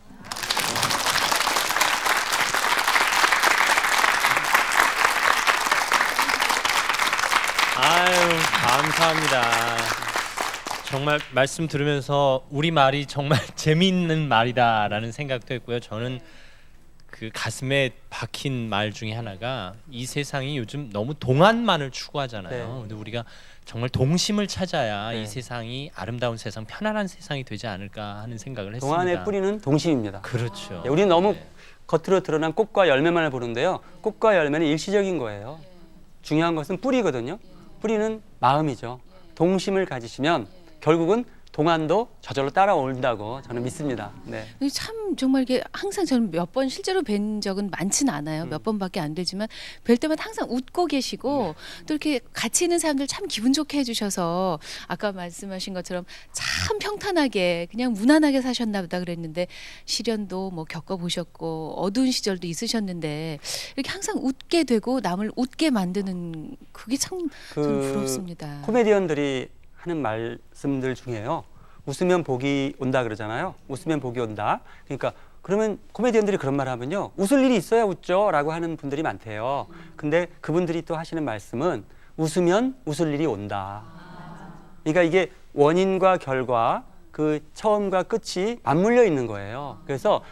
아유, 감사합니다. 정말 말씀 들으면서 우리 말이 정말 재미있는 말이다라는 생각도 했고요. 저는 그 가슴에 박힌 말 중에 하나가 이 세상이 요즘 너무 동안만을 추구하잖아요. 네. 근데 우리가 정말 동심을 찾아야 네. 이 세상이 아름다운 세상, 편안한 세상이 되지 않을까 하는 생각을 했습니다. 동안의 뿌리는 동심입니다. 그렇죠. 우리는 너무 네. 겉으로 드러난 꽃과 열매만을 보는데요. 꽃과 열매는 일시적인 거예요. 중요한 것은 뿌리거든요. 뿌리는 마음이죠. 동심을 가지시면 결국은 동안도 저절로 따라온다고 저는 믿습니다. 네. 참 정말 이게 항상 저는 몇 번 실제로 뵌 적은 많진 않아요. 몇 번밖에 안 되지만 뵐 때마다 항상 웃고 계시고 또 이렇게 같이 있는 사람들 참 기분 좋게 해주셔서 아까 말씀하신 것처럼 참 평탄하게 그냥 무난하게 사셨나 보다 그랬는데 시련도 뭐 겪어보셨고 어두운 시절도 있으셨는데 이렇게 항상 웃게 되고 남을 웃게 만드는 그게 참 저는 부럽습니다. 코미디언들이 하는 말씀들 중에요. 웃으면 복이 온다 그러잖아요. 웃으면 복이 온다. 그러니까 그러면 코미디언들이 그런 말 하면요. 웃을 일이 있어야 웃죠 라고 하는 분들이 많대요. 근데 그분들이 또 하시는 말씀은 웃으면 웃을 일이 온다. 그러니까 이게 원인과 결과 그 처음과 끝이 맞물려 있는 거예요. 그래서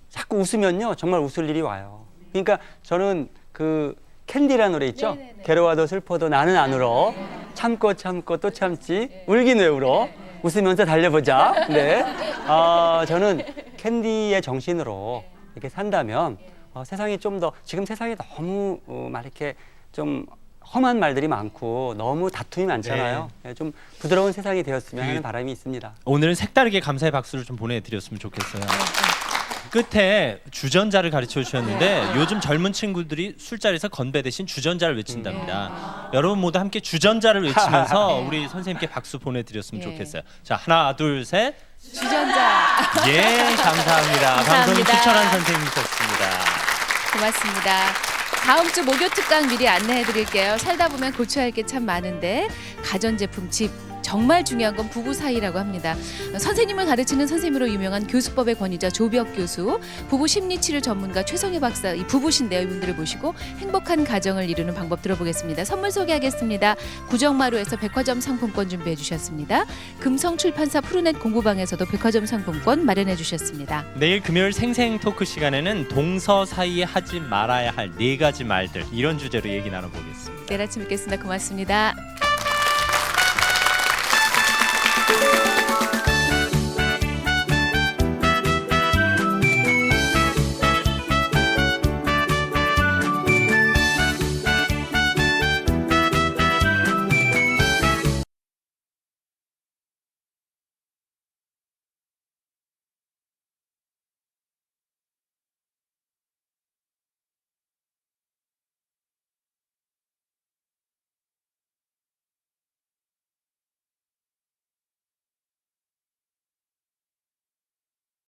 자꾸 웃으면요. 정말 웃을 일이 와요. 그러니까 저는 그 캔디라는 노래 있죠? 괴로워도 슬퍼도 나는 안 울어. 참고 참고 또 참지. 울긴 왜 울어? 웃으면서 달려보자. 네. 저는 캔디의 정신으로 이렇게 산다면 세상이 좀 더 지금 세상이 너무 막 이렇게 좀 험한 말들이 많고 너무 다툼이 많잖아요. 네, 좀 부드러운 세상이 되었으면 하는 바람이 있습니다. 오늘은 색다르게 감사의 박수를 좀 보내드렸으면 좋겠어요. 끝에 주전자를 가르쳐 주셨는데 요즘 젊은 친구들이 술자리에서 건배 대신 주전자를 외친답니다. 여러분 모두 함께 주전자를 외치면서 우리 선생님께 박수 보내드렸으면 예. 좋겠어요. 자, 하나, 둘, 셋. 주전자 예, 감사합니다. 방송 감사합니다. 추천한 선생님이셨습니다. 고맙습니다. 다음 주 목요 특강 미리 안내해 드릴게요. 살다 보면 고쳐야 할 게 참 많은데 가전제품 집 정말 중요한 건 부부 사이라고 합니다. 선생님을 가르치는 선생님으로 유명한 교수법의 권위자 조비혁 교수, 부부 심리치료 전문가 최성희 박사 이 부부신데요. 이분들을 모시고 행복한 가정을 이루는 방법 들어보겠습니다. 선물 소개하겠습니다. 구정마루에서 백화점 상품권 준비해 주셨습니다. 금성출판사 푸르넷 공부방에서도 백화점 상품권 마련해 주셨습니다. 내일 금요일 생생 토크 시간에는 동서 사이에 하지 말아야 할 4가지 말들 이런 주제로 얘기 나눠보겠습니다. 내일 아침 뵙겠습니다. 고맙습니다.